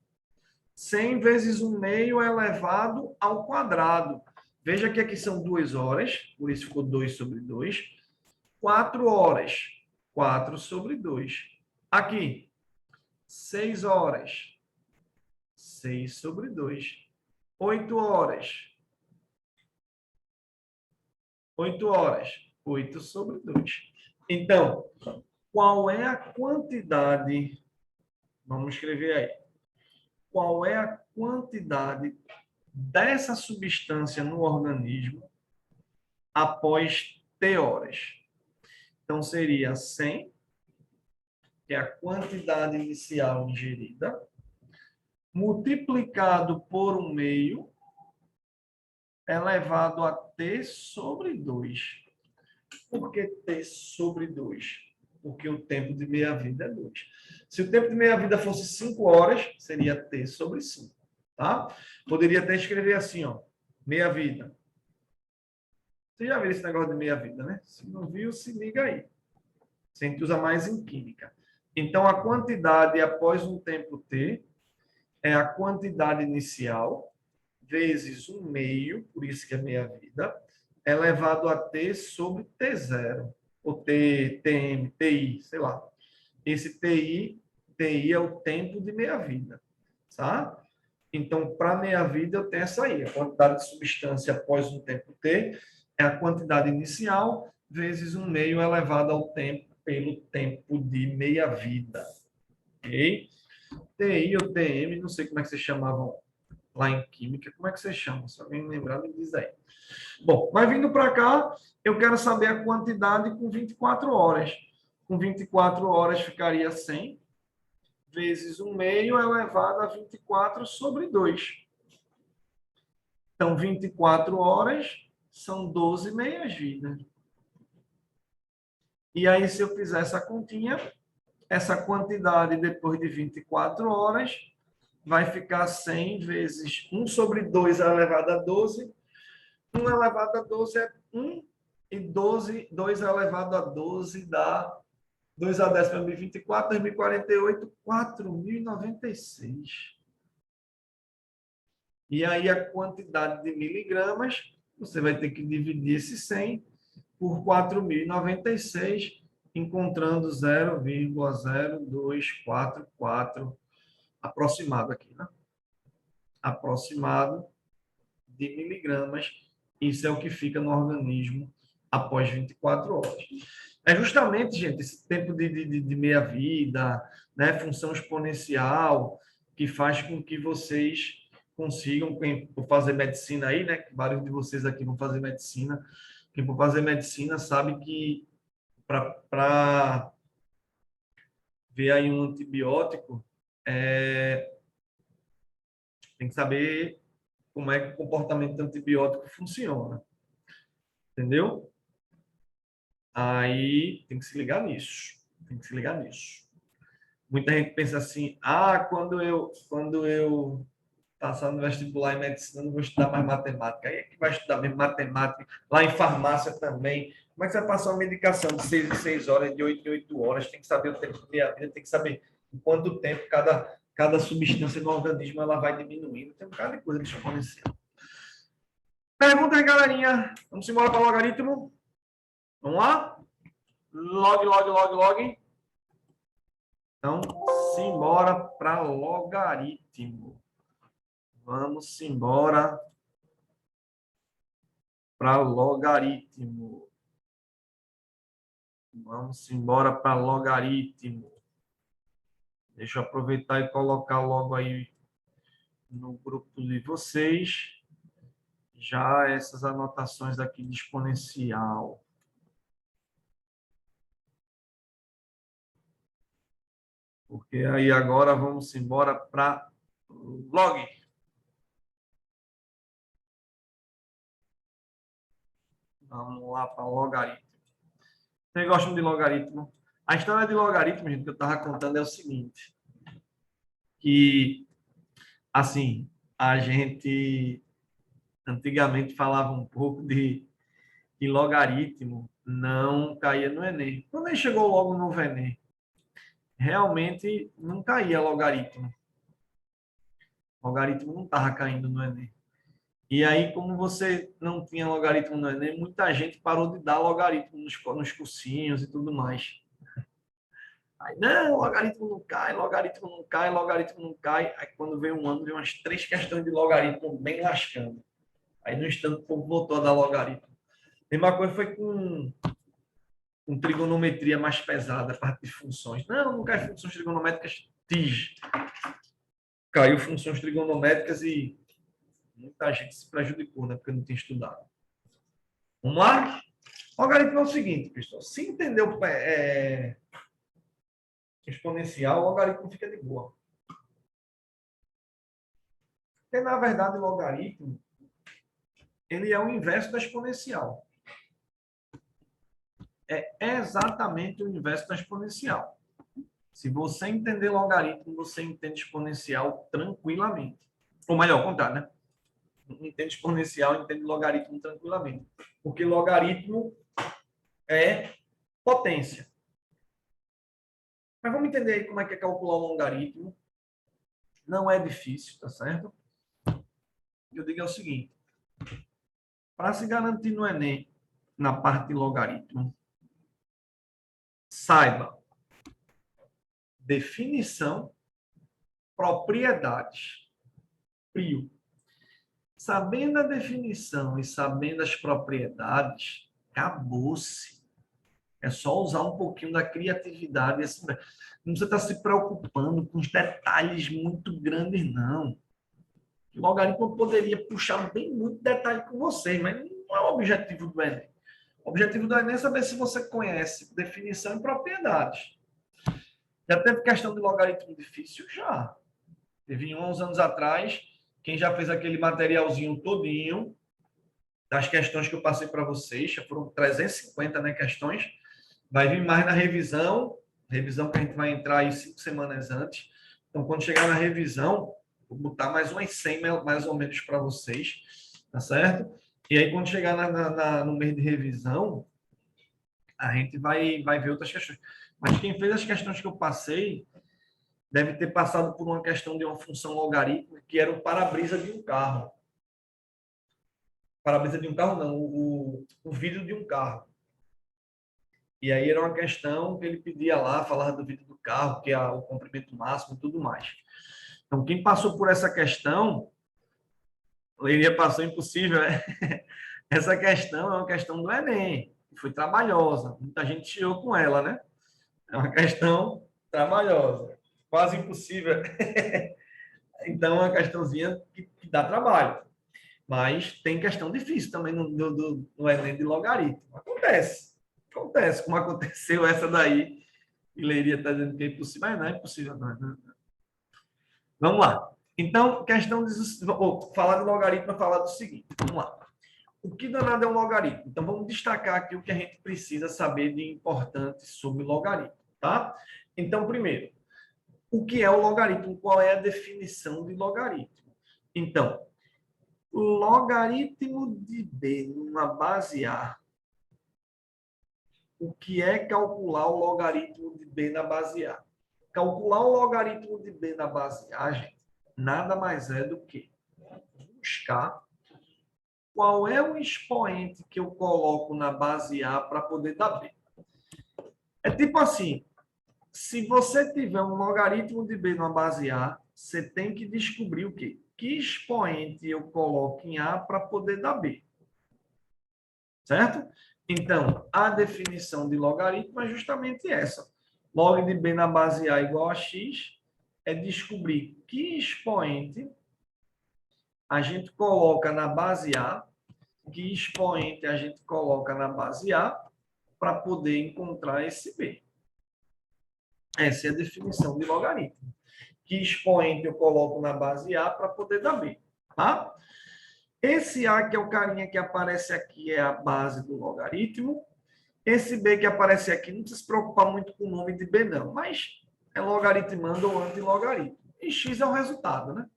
Speaker 1: 100 vezes 1 meio elevado ao quadrado. Veja que aqui são 2 horas, por isso ficou 2 sobre 2. 4 horas, 4 sobre 2. Aqui, 6 horas, 6 sobre 2. 8 horas, 8 horas, 8 sobre 2. Então, qual é a quantidade, vamos escrever aí, qual é a quantidade dessa substância no organismo após T horas. Então, seria 100, que é a quantidade inicial ingerida, multiplicado por 1/2, elevado a T sobre 2. Por que T sobre 2? Porque o tempo de meia-vida é 2. Se o tempo de meia-vida fosse 5 horas, seria T sobre 5. Tá? Poderia até escrever assim, ó, meia-vida. Você já viu esse negócio de meia-vida, né? Se não viu, se liga aí. A gente usa mais em química. Então, a quantidade após um tempo T é a quantidade inicial vezes 1/2, por isso que é meia-vida, elevado a T sobre T0, ou T, TM, TI, sei lá. Esse TI é o tempo de meia-vida, tá? Então, para meia-vida, eu tenho essa aí. A quantidade de substância após um tempo T é a quantidade inicial vezes 1/2 elevado ao tempo pelo tempo de meia-vida. Ok? TI ou TM, não sei como é que vocês chamavam lá em química. Como é que vocês chamam? Se alguém lembrar, me diz aí. Bom, mas vindo para cá, eu quero saber a quantidade com 24 horas. Com 24 horas ficaria 100 vezes 1/2 elevado a 24 sobre 2. Então, 24 horas são 12 meias-vidas. E aí, se eu fizer essa continha, essa quantidade depois de 24 horas vai ficar 100 vezes 1 sobre 2 elevado a 12. 1 elevado a 12 é 1, e 2 elevado a 12 dá 2 a 10 para 1024, 2048, 4.096. E aí a quantidade de miligramas, você vai ter que dividir esse 100 por 4.096, encontrando 0,0244 aproximado aqui, né? Aproximado de miligramas. Isso é o que fica no organismo após 24 horas. É justamente, gente, esse tempo de meia-vida, né, função exponencial, que faz com que vocês consigam, quem for fazer medicina aí, né, vários de vocês aqui vão fazer medicina, quem for fazer medicina sabe que para ver aí um antibiótico, tem que saber como é que o comportamento do antibiótico funciona. Entendeu? Aí tem que se ligar nisso. Tem que se ligar nisso. Muita gente pensa assim: ah, quando eu passar no vestibular em medicina, não vou estudar mais matemática. Aí é que vai estudar mesmo matemática. Lá em farmácia também. Como é que você vai passar uma medicação de 6 em 6 horas, de 8 em 8 horas? Tem que saber o tempo de meia-vida, tem que saber em quanto tempo cada substância no organismo ela vai diminuindo. Tem um bocado de coisa de exponencial. Pergunta aí, galerinha. Vamos embora para o logaritmo? Vamos lá? Log. Então, simbora para logaritmo. Vamos embora para logaritmo. Vamos embora para logaritmo. Deixa eu aproveitar e colocar logo aí no grupo de vocês já essas anotações aqui de exponencial. Porque aí agora vamos embora para log. Vamos lá para logaritmo. Vocês gostam de logaritmo? A história de logaritmo, gente, que eu estava contando é o seguinte, que, assim, a gente antigamente falava um pouco de que logaritmo não caía no Enem. Quando ele chegou logo no Enem, realmente não caía logaritmo. Logaritmo não estava caindo no Enem. E aí, como você não tinha logaritmo no Enem, muita gente parou de dar logaritmo nos cursinhos e tudo mais. Aí, não, logaritmo não cai, logaritmo não cai, logaritmo não cai. Aí, quando veio um ano, veio umas 3 questões de logaritmo bem lascando. Aí, no instante, o povo voltou a dar logaritmo. A mesma coisa foi com com trigonometria mais pesada, a parte de funções. Não cai funções trigonométricas TIG. Caiu funções trigonométricas e muita gente se prejudicou, né? Porque não tinha estudado. Vamos lá? O logaritmo é o seguinte, pessoal. Se entender o exponencial, o logaritmo fica de boa. Porque, na verdade, o logaritmo ele é o inverso da exponencial. É exatamente o inverso da exponencial. Se você entender logaritmo, você entende exponencial tranquilamente. Ou melhor, ao contrário, né? Entende exponencial, entende logaritmo tranquilamente. Porque logaritmo é potência. Mas vamos entender aí como é que é calcular um logaritmo. Não é difícil, tá certo? Eu digo é o seguinte. Para se garantir no Enem, na parte de logaritmo, saiba definição, propriedades. Prio. Sabendo a definição e sabendo as propriedades, acabou-se. É só usar um pouquinho da criatividade. Assim, não precisa estar se preocupando com os detalhes muito grandes, não. O logaritmo poderia puxar bem muito detalhe com você, mas não é o objetivo do Enem. O objetivo do Enem é saber se você conhece definição e propriedades. Já teve questão de logaritmo difícil? Já. Teve uns anos atrás, quem já fez aquele materialzinho todinho, das questões que eu passei para vocês, já foram 350, né, questões, vai vir mais na revisão que a gente vai entrar aí 5 semanas antes. Então, quando chegar na revisão, vou botar mais umas 100 mais ou menos para vocês, tá certo? E aí, quando chegar no mês de revisão, a gente vai ver outras questões. Mas quem fez as questões que eu passei deve ter passado por uma questão de uma função logarítmica que era o para-brisa de um carro. Para-brisa de um carro, não, o vidro de um carro. E aí era uma questão que ele pedia lá, falava do vidro do carro, que é o comprimento máximo e tudo mais. Então, quem passou por essa questão, Leiria passou impossível, né? Essa questão é uma questão do Enem, que foi trabalhosa. Muita gente tirou com ela, né? É uma questão trabalhosa, quase impossível. Então, é uma questãozinha que dá trabalho. Mas tem questão difícil também no Enem de logaritmo. Acontece, como aconteceu essa daí. E Leiria está dizendo que é impossível, mas não é impossível, não. Vamos lá. Então, questão de falar de logaritmo é falar do seguinte. Vamos lá. O que danado é um logaritmo? Então, vamos destacar aqui o que a gente precisa saber de importante sobre logaritmo, tá? Então, primeiro, o que é o logaritmo? Qual é a definição de logaritmo? Então, o logaritmo de b numa base A. O que é calcular o logaritmo de b na base A? Calcular o logaritmo de b na base A, gente, nada mais é do que buscar qual é o expoente que eu coloco na base A para poder dar B. É tipo assim, se você tiver um logaritmo de B na base A, você tem que descobrir o quê? Que expoente eu coloco em A para poder dar B. Certo? Então, a definição de logaritmo é justamente essa. Log de B na base A igual a X é descobrir que expoente a gente coloca na base A, que expoente a gente coloca na base A para poder encontrar esse B. Essa é a definição de logaritmo. Que expoente eu coloco na base A para poder dar B. Tá? Esse A, que é o carinha que aparece aqui, é a base do logaritmo. Esse B que aparece aqui, não precisa se preocupar muito com o nome de B, não. Mas é logaritmando ou antilogaritmo. E X é o resultado, né?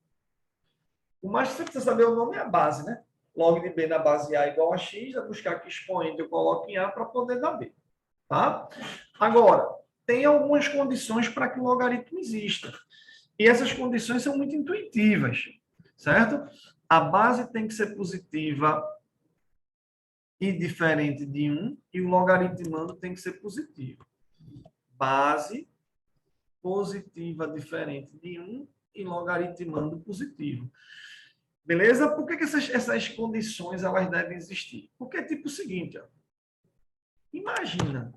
Speaker 1: O mais que você precisa saber o nome é a base, né? Log de B na base A igual a X, é buscar que expoente eu coloco em A para poder dar B. Tá? Agora, tem algumas condições para que o logaritmo exista. E essas condições são muito intuitivas, certo? A base tem que ser positiva e diferente de 1, e o logaritmando tem que ser positivo. Base positiva diferente de 1 e logaritmando positivo. Beleza? Por que essas condições elas devem existir? Porque é tipo o seguinte, ó. Imagina,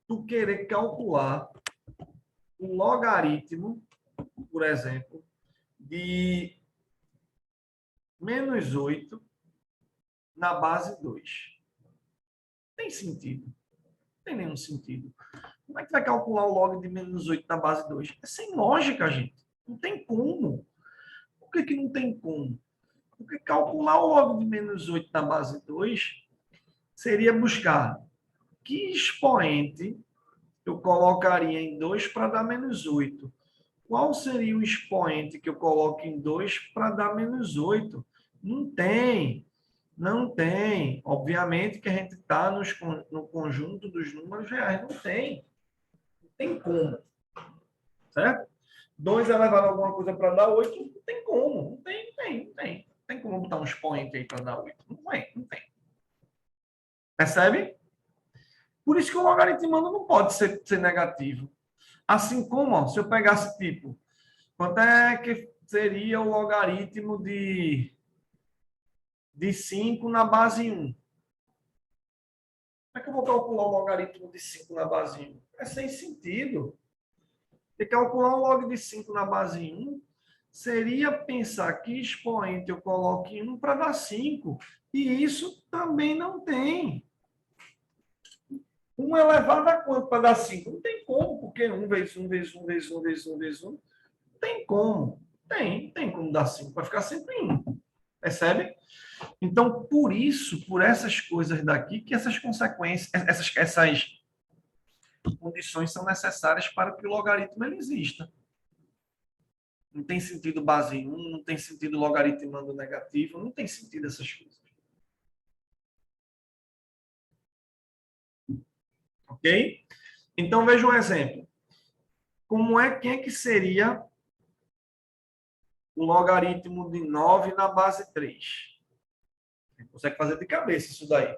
Speaker 1: tu querer calcular o logaritmo, por exemplo, de -8 na base 2. Tem sentido? Não tem nenhum sentido. Como é que vai calcular o log de -8 na base 2? É sem lógica, gente. Não tem como. Por que não tem como? Porque calcular o log de -8 na base 2 seria buscar que expoente eu colocaria em 2 para dar -8. Qual seria o expoente que eu coloco em 2 para dar -8? Não tem. Não tem. Obviamente que a gente está no conjunto dos números reais. Não tem. Não tem como. Certo? 2 elevado a alguma coisa para dar 8, não tem como. Não tem, não tem, não tem. Não tem como botar um expoente aí para dar 8. Não tem, não tem. Percebe? Por isso que o logaritmo não pode ser negativo. Assim como, ó, se eu pegasse tipo, quanto é que seria o logaritmo de 5 na base 1? Como é que eu vou calcular o logaritmo de 5 na base 1? É sem sentido. Porque calcular o log de 5 na base 1 seria pensar que expoente eu coloco em 1 para dar 5. E isso também não tem. 1 elevado a quanto para dar 5? Não tem como, porque 1 vezes 1 vezes 1 vezes 1 vezes 1 vezes 1. Não tem como. Tem como dar 5. Vai ficar sempre em 1. Percebe? Então, por isso, por essas coisas daqui, que essas consequências, essas condições são necessárias para que o logaritmo ele exista. Não tem sentido base em 1, não tem sentido logaritmando negativo, não tem sentido essas coisas. Ok? Então, veja um exemplo. Quem é que seria o logaritmo de 9 na base 3? Você consegue fazer de cabeça isso daí.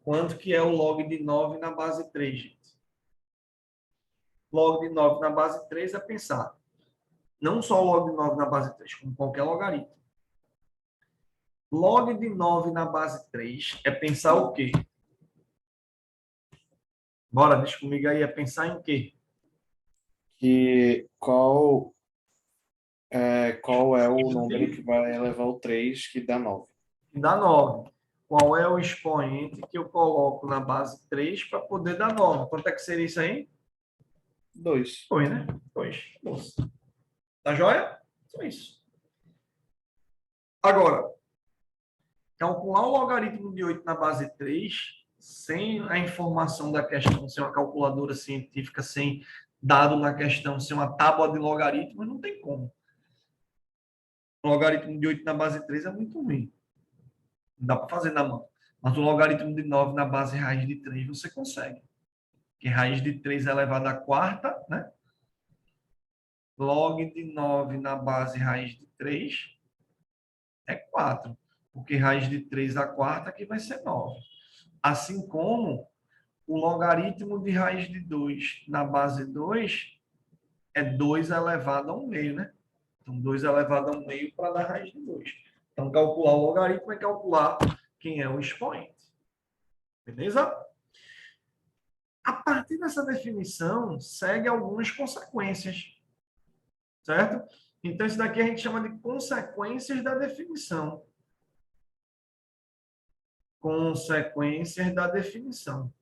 Speaker 1: Quanto que é o log de 9 na base 3, gente? Log de 9 na base 3 é pensar. Não só o log de 9 na base 3, como qualquer logaritmo. Log de 9 na base 3 é pensar o quê? Bora, diz comigo aí, é pensar em quê?
Speaker 2: Que qual é o número que vai elevar o 3 que dá 9?
Speaker 1: Dá 9. Qual é o expoente que eu coloco na base 3 para poder dar 9? Quanto é que seria isso aí?
Speaker 2: 2.
Speaker 1: Foi, né? 2. Tá joia? Só isso. Agora, calcular o logaritmo de 8 na base 3, sem a informação da questão, sem uma calculadora científica, sem dado na questão, sem uma tábua de logaritmos, não tem como. O logaritmo de 8 na base 3 é muito ruim. Não dá para fazer na mão. Mas o logaritmo de 9 na base raiz de 3 você consegue. Que raiz de 3 elevado à quarta, né? Log de 9 na base raiz de 3 é 4. Porque raiz de 3 à quarta aqui vai ser 9. Assim como o logaritmo de raiz de 2 na base 2 é 2 elevado a 1 meio, né? Então, 2 elevado a 1 meio para dar raiz de 2. Então, calcular o logaritmo é calcular quem é o expoente. Beleza? A partir dessa definição, segue algumas consequências, certo? Então, isso daqui a gente chama de consequências da definição. Consequências da definição.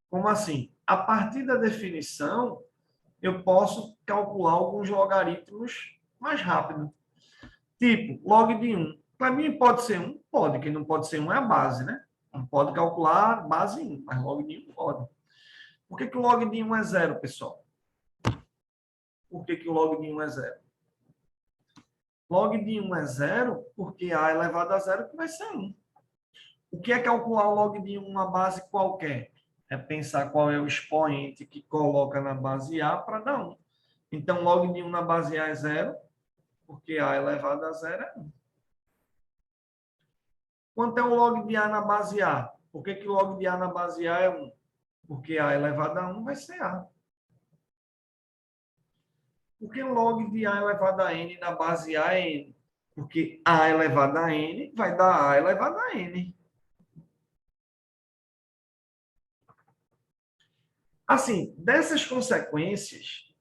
Speaker 1: Como assim? A partir da definição, eu posso calcular alguns logaritmos mais rápido. Tipo, log de 1. Para mim, pode ser 1? Pode. Quem não pode ser 1 é a base, né? Não pode calcular base 1, mas log de 1 pode. Por que o log de 1 é 0, pessoal? Por que o log de 1 é 0? Log de 1 é 0 porque A elevado a 0 que vai ser 1. O que é calcular o log de 1 uma base qualquer? É pensar qual é o expoente que coloca na base A para dar 1. Então, log de 1 na base A é 0, porque A elevado a 0 é 1. Quanto é o log de A na base A? Por que o log de A na base A é 1? Porque A elevado a 1 vai ser A. Por que o log de A elevado a N na base A é N? Porque A elevado a N vai dar A elevado a N. Assim, dessas consequências,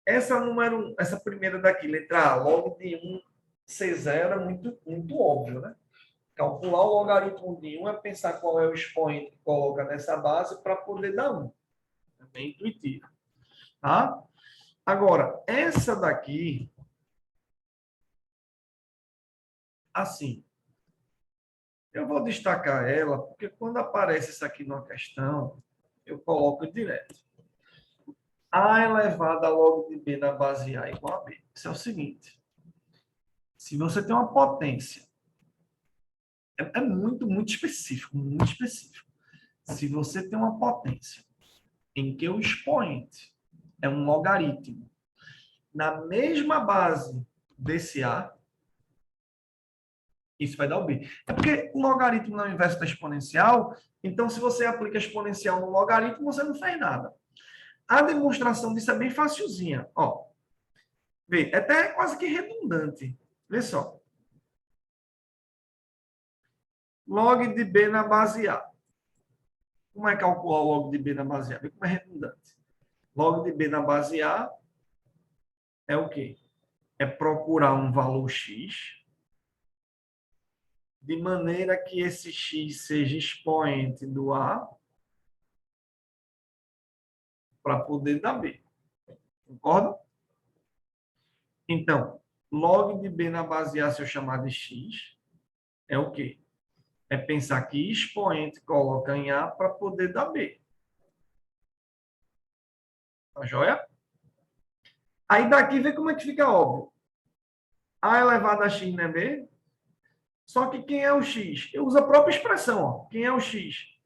Speaker 1: essa primeira daqui, letra A, log de 1 C0 é muito óbvio, né? Calcular o logaritmo de 1 é pensar qual é o expoente que coloca nessa base para poder dar 1. É bem intuitivo. Tá? Agora, essa daqui, assim, eu vou destacar ela, porque quando aparece isso aqui numa questão, eu coloco direto. A elevado a log de B na base A igual a B. Isso é o seguinte. Se você tem uma potência, é muito específico, muito específico. Se você tem uma potência em que o expoente é um logaritmo na mesma base desse A, isso vai dar o B. É porque o logaritmo não é o inverso da exponencial, então se você aplica a exponencial no logaritmo, você não fez nada. A demonstração disso é bem facilzinha. Ó, vê, é até quase que redundante. Vê só. Log de B na base A. Como é calcular o log de B na base A? Vê como é redundante. Log de B na base A é o quê? É procurar um valor X de maneira que esse X seja expoente do A para poder dar B. Concorda? Então, log de B na base A, se eu chamar de X, é o quê? É pensar que expoente coloca em A para poder dar B. Tá joia? Aí daqui vê como é que fica óbvio. A elevado a X não é B? Só que quem é o X? Eu uso a própria expressão. Ó. Quem é o X?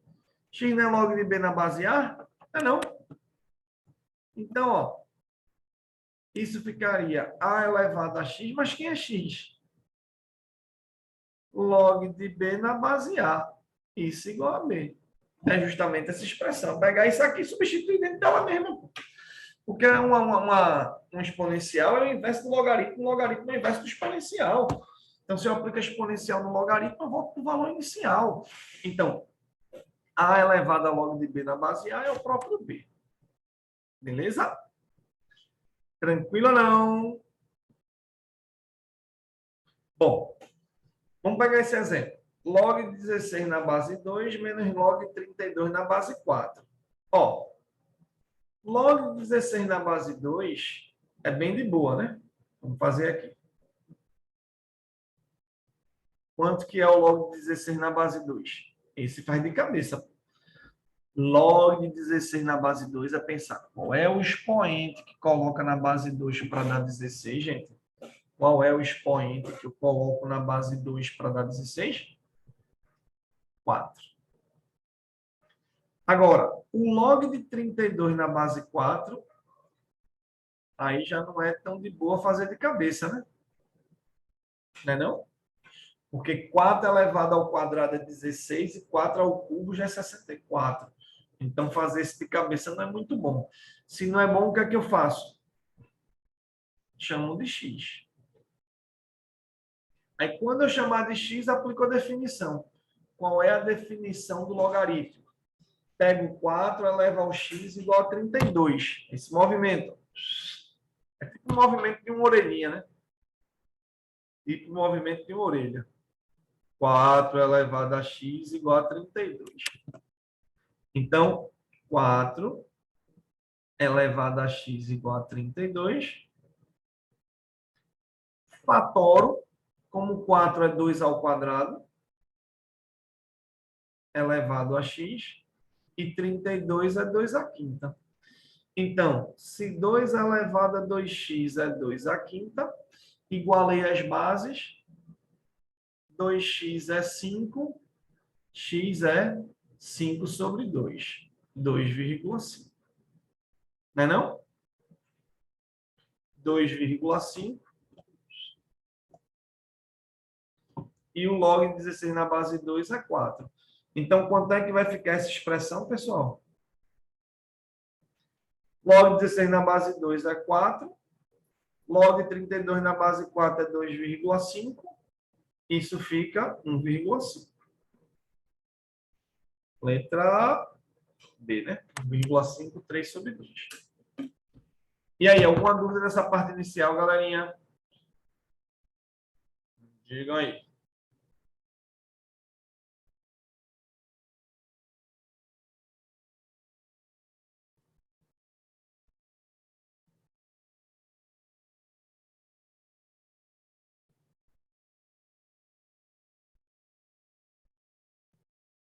Speaker 1: X não é log de B na base A? Não. Então, ó, isso ficaria A elevado a X, mas quem é X? Log de B na base A. Isso igual a B. É justamente essa expressão. Pegar isso aqui e substituir dentro dela mesma. Porque um exponencial é o inverso do logaritmo. O logaritmo é o inverso do exponencial. Então, se eu aplico a exponencial no logaritmo, eu volto para o valor inicial. Então, A elevado a log de B na base A é o próprio B. Beleza? Tranquilo ou não? Bom, vamos pegar esse exemplo. Log de 16 na base 2 menos log de 32 na base 4. Ó, log de 16 na base 2 é bem de boa, né? Vamos fazer aqui. Quanto que é o log de 16 na base 2? Esse faz de cabeça. Log de 16 na base 2 é pensar qual é o expoente que coloca na base 2 para dar 16, gente? Qual é o expoente que eu coloco na base 2 para dar 16? 4. Agora, o log de 32 na base 4, aí já não é tão de boa fazer de cabeça, né? Não é não? Porque 4 elevado ao quadrado é 16 e 4 ao cubo já é 64. Então, fazer isso de cabeça não é muito bom. Se não é bom, o que é que eu faço? Chamo de x. Aí, quando eu chamar de x, aplico a definição. Qual é a definição do logaritmo? Pego 4, eleva ao x igual a 32. Esse movimento. É tipo o movimento de uma orelhinha, né? Tipo o movimento de uma orelha. 4 elevado a x igual a 32. Então, 4 elevado a x igual a 32. Fatoro, como 4 é 2 ao quadrado, elevado a x, e 32 é 2 à quinta. Então, se 2 elevado a 2x é 2 à quinta, igualei as bases, 2x é 5, x é 5 sobre 2, 2,5. Não é não? 2,5. E o log de 16 na base 2 é 4. Então, quanto é que vai ficar essa expressão, pessoal? Log de 16 na base 2 é 4. Log de 32 na base 4 é 2,5. Isso fica 1,5. Letra A, B, né? 1,5, 3 sobre 2. E aí, alguma dúvida nessa parte inicial, galerinha? Digam aí.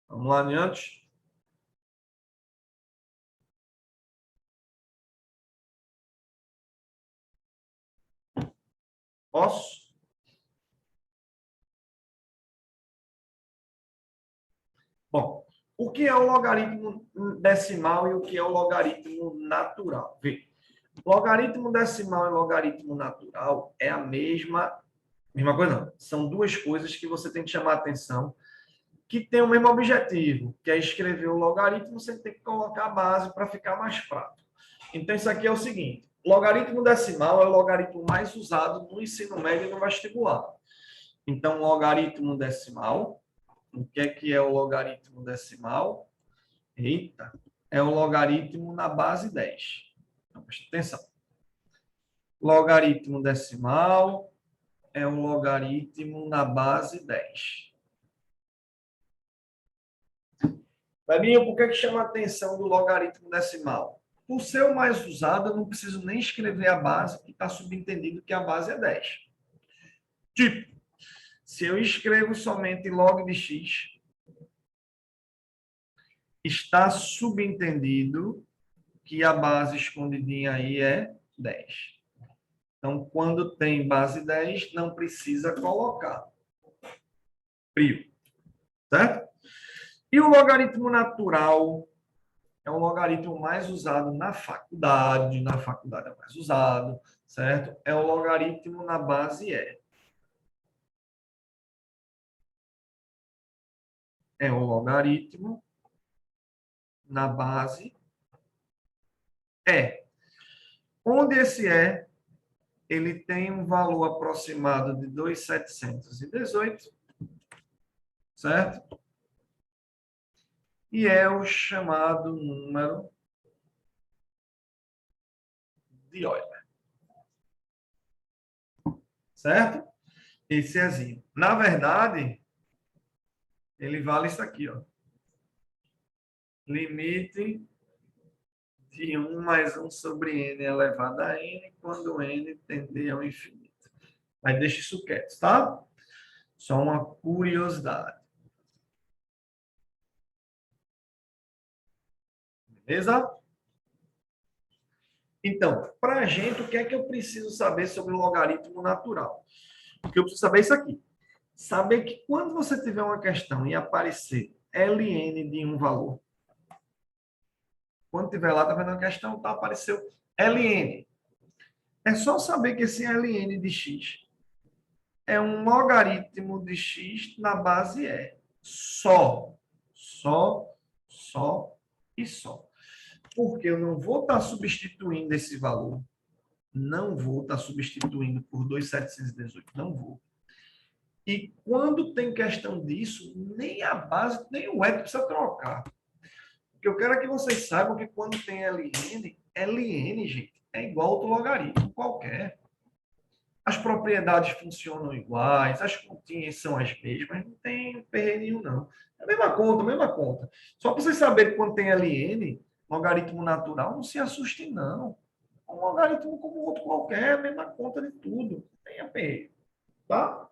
Speaker 1: Vamos lá adiante. Posso? Bom, o que é o logaritmo decimal e o que é o logaritmo natural? Vê, logaritmo decimal e logaritmo natural é a mesma coisa, não. São duas coisas que você tem que chamar a atenção, que tem o mesmo objetivo, que é escrever o logaritmo, você tem que colocar a base para ficar mais prático. Então, isso aqui é o seguinte: logaritmo decimal é o logaritmo mais usado no ensino médio e no vestibular. Então, logaritmo decimal, o que é o logaritmo decimal? Eita, é o logaritmo na base 10. Então, presta atenção. Logaritmo decimal é o logaritmo na base 10. Fabinho, por que chama a atenção do logaritmo decimal? Por ser o mais usado, eu não preciso nem escrever a base, que está subentendido que a base é 10. Tipo, se eu escrevo somente log de x, está subentendido que a base escondidinha aí é 10. Então, quando tem base 10, não precisa colocar frio, certo? E o logaritmo natural é o logaritmo mais usado na faculdade é mais usado, certo? É o logaritmo na base E. É o logaritmo na base E. Onde esse E, ele tem um valor aproximado de 2.718, certo? E é o chamado número de Euler, certo? Esse Ezinho. Na verdade, ele vale isso aqui, ó. Limite de 1 mais 1 sobre n elevado a n, quando n tender ao infinito. Mas deixa isso quieto, tá? Só uma curiosidade. Beleza? Então, para a gente, o que é que eu preciso saber sobre o logaritmo natural? Porque eu preciso saber isso aqui. Saber que quando você tiver uma questão e aparecer ln de um valor, quando tiver lá, tá vendo uma questão, tá, apareceu ln. É só saber que esse ln de x é um logaritmo de x na base E. Só, só e só. Porque eu não vou estar substituindo esse valor. Não vou estar substituindo por 2.718. Não vou. E quando tem questão disso, nem a base, nem o E precisa trocar. O que eu quero é que vocês saibam que quando tem ln, gente, é igual a outro logaritmo qualquer. As propriedades funcionam iguais, as continhas são as mesmas, não tem perrengue nenhum, não. É a mesma conta, a mesma conta. Só para vocês saberem que quando tem ln, logaritmo natural, não se assustem, não. É um logaritmo como outro qualquer, a mesma conta de tudo. Não tem perrengue, tá?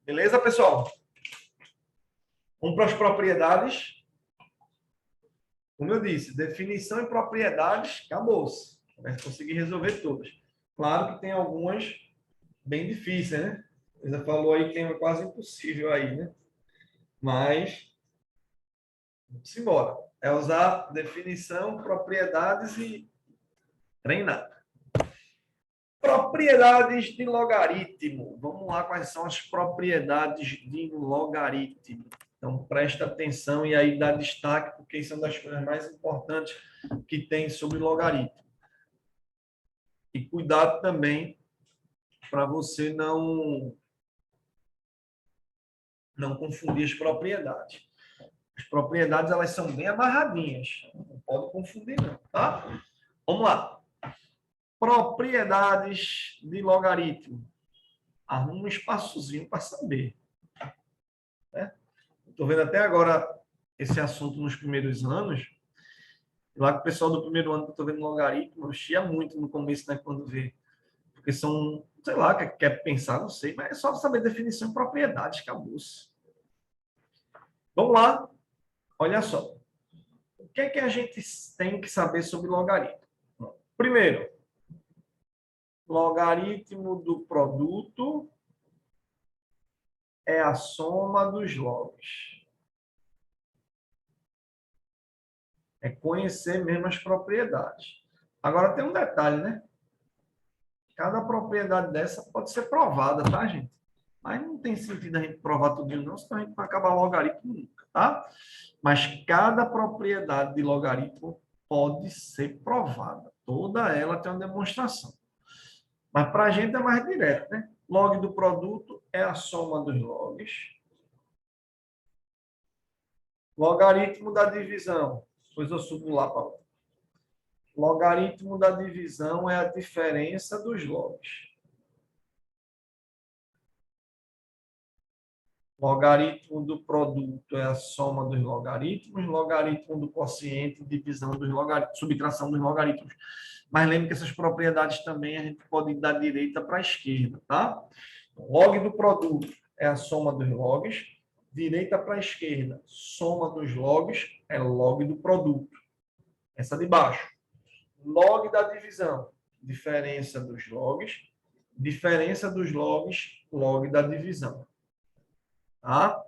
Speaker 1: Beleza, pessoal? Vamos para as propriedades. Como eu disse, definição e propriedades, acabou-se. Vai conseguir resolver todas. Claro que tem algumas bem difíceis, né? Você já falou aí que tem uma quase impossível aí, né? Mas, vamos embora. É usar definição, propriedades e treinar. Propriedades de logaritmo. Vamos lá, quais são as propriedades de logaritmo? Então, presta atenção e aí dá destaque, porque isso é uma das coisas mais importantes que tem sobre logaritmo. E cuidado também para você Não confundir as propriedades. As propriedades, elas são bem amarradinhas. Não pode confundir, não, tá? Vamos lá. Propriedades de logaritmo. Arruma um espaçozinho para saber. Né? Estou vendo até agora esse assunto nos primeiros anos. Lá com o pessoal do primeiro ano que eu estou vendo logaritmo, eu chia muito no começo, né, quando vê. Porque são, sei lá, quer pensar, não sei, mas é só saber definição de propriedades, acabou-se. Vamos lá. Olha só. O que é que a gente tem que saber sobre logaritmo? Primeiro, logaritmo do produto é a soma dos logs. É conhecer mesmo as propriedades. Agora tem um detalhe, né? Cada propriedade dessa pode ser provada, tá, gente? Mas não tem sentido a gente provar tudo, não, senão a gente vai acabar logaritmo nunca, tá? Mas cada propriedade de logaritmo pode ser provada. Toda ela tem uma demonstração. Mas para a gente é mais direto, né? Log do produto é a soma dos logs. Logaritmo da divisão. Depois eu subo lá para o logaritmo da divisão é a diferença dos logs. Logaritmo do produto é a soma dos logaritmos. Logaritmo do quociente, divisão dos logaritmos, subtração dos logaritmos. Mas lembre que essas propriedades também a gente pode ir da direita para a esquerda, tá? Log do produto é a soma dos logs. Direita para a esquerda, soma dos logs é log do produto. Essa de baixo. Log da divisão, diferença dos logs. Diferença dos logs, log da divisão. Tá?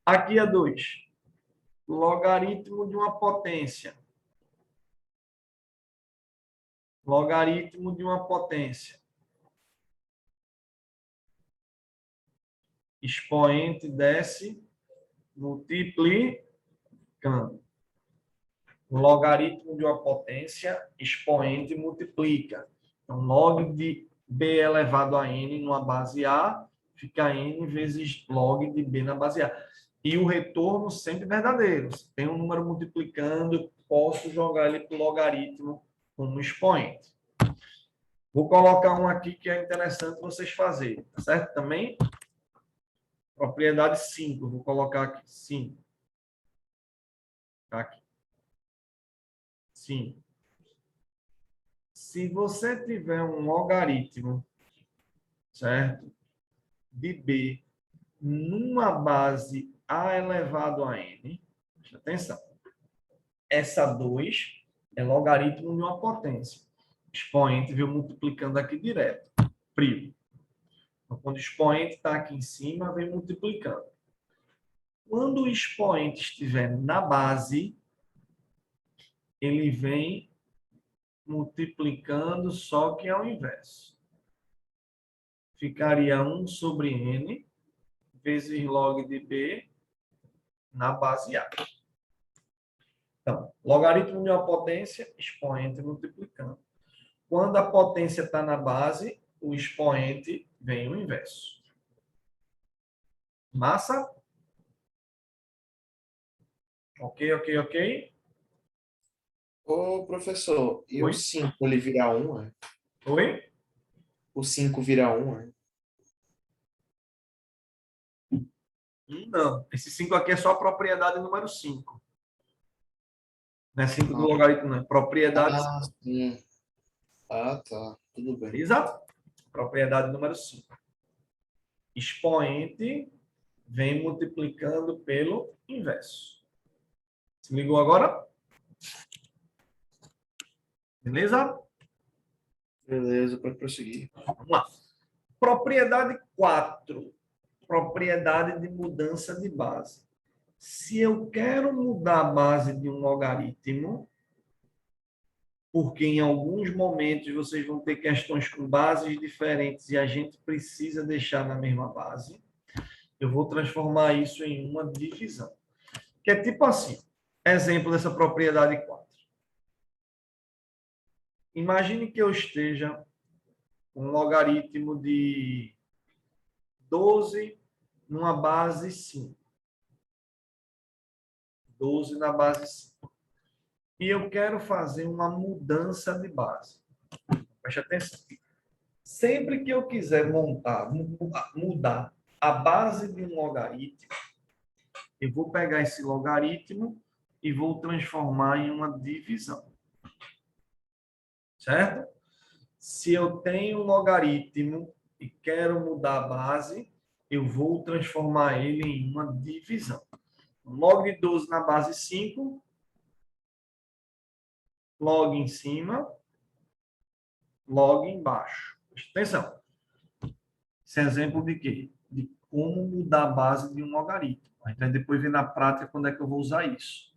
Speaker 1: Aqui é 2. Logaritmo de uma potência. Logaritmo de uma potência. Expoente desce, multiplicando. Logaritmo de uma potência, expoente multiplica. Então, log de b elevado a n numa base A, fica n vezes log de b na base A. E o retorno sempre verdadeiro. Se tem um número multiplicando, posso jogar ele para o logaritmo como expoente. Vou colocar um aqui que é interessante vocês fazerem, tá certo? Também, propriedade 5. Vou colocar aqui 5. Aqui. 5. Se você tiver um logaritmo, certo? De b numa base a elevado a n, presta atenção. Essa 2 é logaritmo de uma potência. Expoente veio multiplicando aqui direto. Primo. Então, quando o expoente está aqui em cima, vem multiplicando. Quando o expoente estiver na base, ele vem multiplicando, só que ao inverso. Ficaria 1 sobre n vezes log de b na base A. Então, logaritmo de uma potência, expoente multiplicando. Quando a potência está na base, o expoente vem o inverso. Massa? Ok, ok, ok?
Speaker 2: Ô, professor, e o
Speaker 1: Oi?
Speaker 2: 5 ele vira 1, é?
Speaker 1: Oi?
Speaker 2: O 5 vira 1, é?
Speaker 1: Não. Esse 5 aqui é só a propriedade número 5. Não é 5 do
Speaker 2: Ah,
Speaker 1: logaritmo, não. É propriedade.
Speaker 2: sim. Ah, tá. Tudo bem.
Speaker 1: Exato. Propriedade número 5. Expoente vem multiplicando pelo inverso. Se ligou agora? Beleza?
Speaker 2: Beleza, pode prosseguir.
Speaker 1: Vamos lá. Propriedade 4. Propriedade de mudança de base. Se eu quero mudar a base de um logaritmo, porque em alguns momentos vocês vão ter questões com bases diferentes e a gente precisa deixar na mesma base, eu vou transformar isso em uma divisão. Que é tipo assim, exemplo dessa propriedade 4. Imagine que eu esteja com um logaritmo de 12 numa base 5. 12 na base 5. E eu quero fazer uma mudança de base. Preste atenção. Sempre que eu quiser mudar a base de um logaritmo, eu vou pegar esse logaritmo e vou transformar em uma divisão. Certo? Se eu tenho um logaritmo e quero mudar a base, eu vou transformar ele em uma divisão. Log de 12 na base 5, log em cima, log embaixo. Presta atenção. Esse é exemplo de quê? De como mudar a base de um logaritmo. A gente vai depois ver na prática quando é que eu vou usar isso.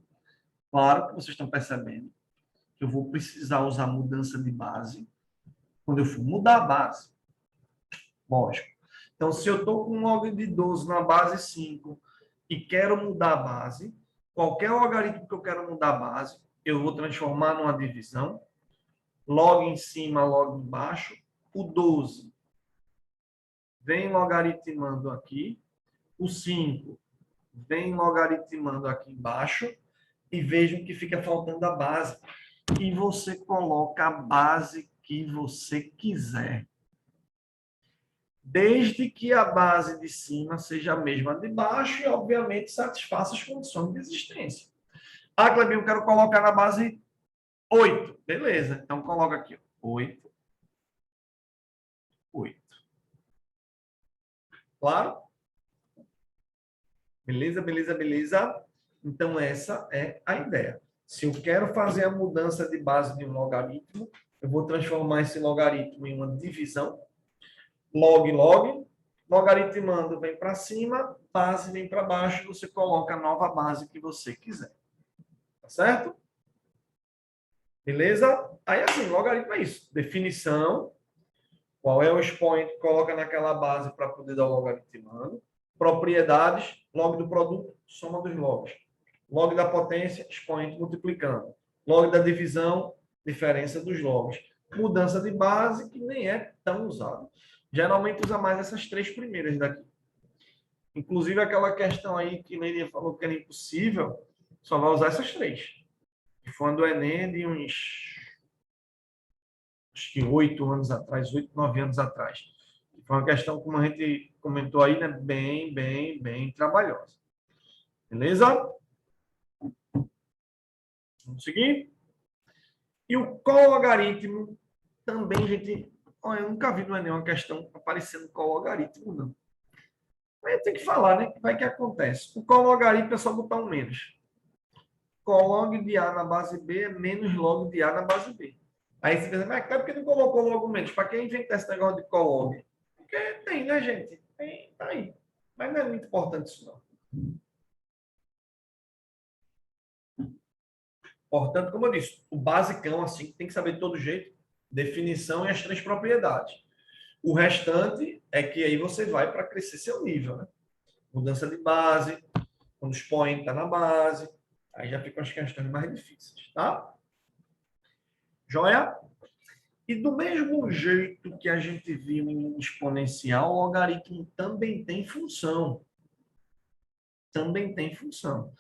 Speaker 1: Claro que vocês estão percebendo que eu vou precisar usar mudança de base quando eu for mudar a base. Lógico. Então, se eu estou com um log de 12 na base 5 e quero mudar a base, qualquer logaritmo que eu quero mudar a base, eu vou transformar numa divisão. Log em cima, log embaixo. O 12 vem logaritmando aqui. O 5 vem logaritmando aqui embaixo. E vejam que fica faltando a base. E você coloca a base que você quiser. Desde que a base de cima seja a mesma de baixo e, obviamente, satisfaça as condições de existência. Ah, Clebinho, eu quero colocar na base 8. Beleza, então coloca aqui. 8. 8. Claro? Beleza, beleza, beleza? Então, essa é a ideia. Se eu quero fazer a mudança de base de um logaritmo, eu vou transformar esse logaritmo em uma divisão. Log, log. Logaritmando vem para cima, base vem para baixo, você coloca a nova base que você quiser. Tá certo? Beleza? Aí, assim, logaritmo é isso. Definição. Qual é o expoente que coloca naquela base para poder dar o logaritmando. Propriedades. Log do produto, soma dos logs. Log da potência, expoente multiplicando. Log da divisão, diferença dos logs. Mudança de base, que nem é tão usado. Geralmente usa mais essas 3 primeiras daqui. Inclusive, aquela questão aí que Leiria falou que era impossível, só vai usar essas 3. Foi uma do Enem de uns, acho que 8 anos atrás, 8, 9 anos atrás. Foi uma questão, como a gente comentou aí, né, bem trabalhosa. Beleza? Vamos seguir? E o cologaritmo também, gente... Olha, eu nunca vi no Enem uma questão aparecendo cologaritmo, não. Mas tem que falar, né? Vai que acontece. O cologaritmo é só botar um menos. Colog de A na base B é menos log de A na base B. Aí você pensa, mas por que não colocou logo menos? Para quem inventar esse negócio de colog? Porque tem, né, gente? Tem, tá aí. Mas não é muito importante isso, não. Portanto, como eu disse, o basicão, assim, tem que saber de todo jeito, definição e as 3 propriedades. O restante é que aí você vai para crescer seu nível, né? Mudança de base, quando os point está na base, aí já ficam as questões mais difíceis, tá? Joia? E do mesmo jeito que a gente viu em exponencial, o logaritmo também tem função. Também tem função.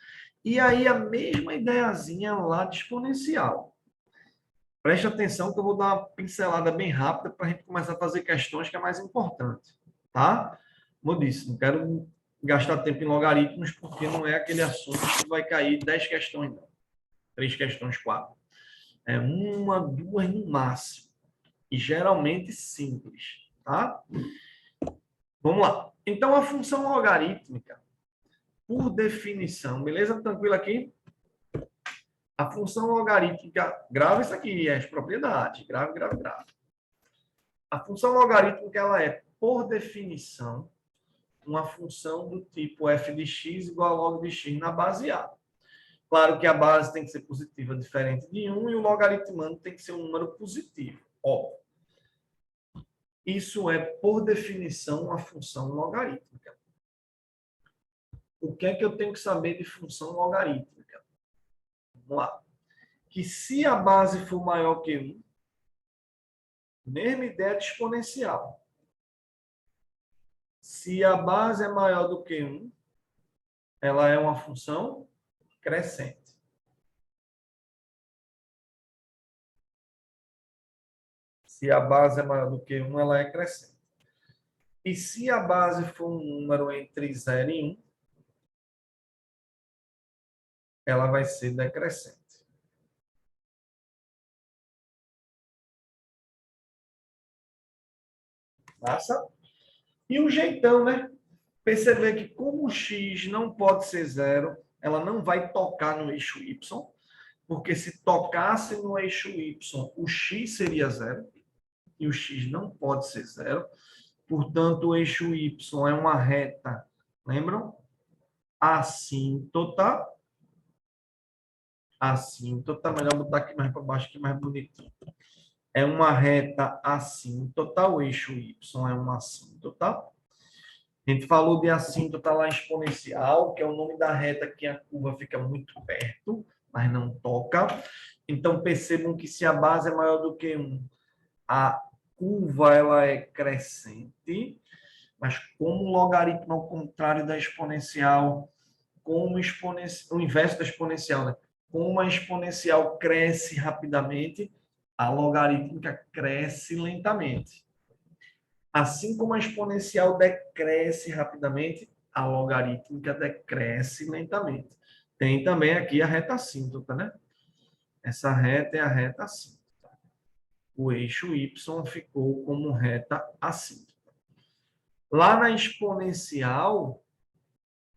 Speaker 1: E aí a mesma ideiazinha lá de exponencial. Preste atenção que eu vou dar uma pincelada bem rápida para a gente começar a fazer questões que é mais importante, tá? Como eu disse, não quero gastar tempo em logaritmos porque não é aquele assunto que vai cair 10 questões, não. 3 questões, 4. É 1, 2 no máximo. E geralmente simples, tá? Vamos lá. Então, a função logarítmica, por definição, beleza? Tranquilo aqui? A função logarítmica, grava isso aqui, as propriedades, grave. A função logarítmica, ela é, por definição, uma função do tipo f de x igual a log de x na base A. Claro que a base tem que ser positiva diferente de 1 e o logaritmando tem que ser um número positivo. Ó, isso é, por definição, uma função logarítmica. O que é que eu tenho que saber de função logarítmica? Vamos lá. Que se a base for maior que 1, mesma ideia de exponencial. Se a base é maior do que 1, ela é uma função crescente. Se a base é maior do que 1, ela é crescente. E se a base for um número entre 0 e 1, ela vai ser decrescente. Massa? E o jeitão, né? Perceber que como o x não pode ser zero, ela não vai tocar no eixo y, porque se tocasse no eixo y, o x seria zero, e o x não pode ser zero. Portanto, o eixo y é uma reta, lembram? Assíntota. Assíntota, melhor botar aqui mais para baixo, que é mais bonitinho. É uma reta assíntota, o eixo y é uma assíntota. A gente falou de assíntota lá exponencial, que é o nome da reta que a curva fica muito perto, mas não toca. Então, percebam que se a base é maior do que 1, a curva ela é crescente, mas como o logaritmo ao contrário da exponencial, como o inverso da exponencial, né? Como a exponencial cresce rapidamente, a logarítmica cresce lentamente. Assim como a exponencial decresce rapidamente, a logarítmica decresce lentamente. Tem também aqui a reta assíntota, né? Essa reta é a reta assíntota. O eixo y ficou como reta assíntota. Lá na exponencial,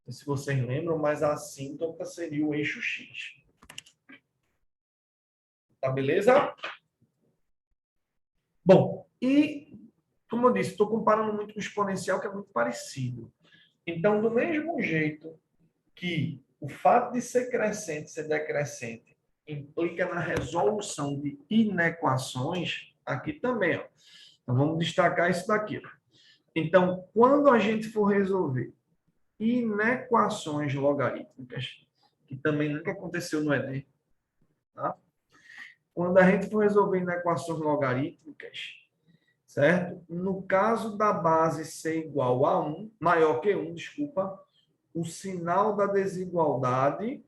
Speaker 1: não sei se vocês lembram, mas a assíntota seria o eixo x. Tá beleza? Bom, e como eu disse, estou comparando muito com o exponencial, que é muito parecido. Então, do mesmo jeito que o fato de ser crescente, ser decrescente, implica na resolução de inequações, aqui também. Ó. Então, vamos destacar isso daqui. Ó. Então, quando a gente for resolver inequações logarítmicas, que também nunca aconteceu no Enem, tá? Quando a gente for resolver inequações logarítmicas, certo? No caso da base ser igual a 1, maior que 1, desculpa, o sinal da desigualdade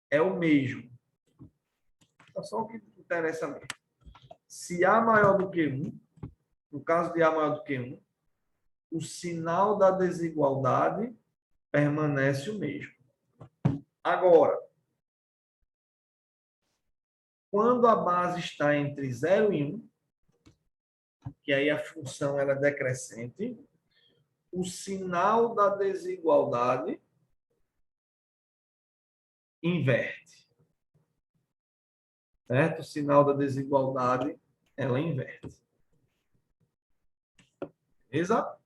Speaker 1: é o mesmo. É só o que interessa mesmo. Se A maior do que 1, no caso de A maior do que 1, o sinal da desigualdade permanece o mesmo. Agora, quando a base está entre 0 e 1, que aí a função era decrescente, o sinal da desigualdade inverte. Certo? O sinal da desigualdade, ela inverte. Exato?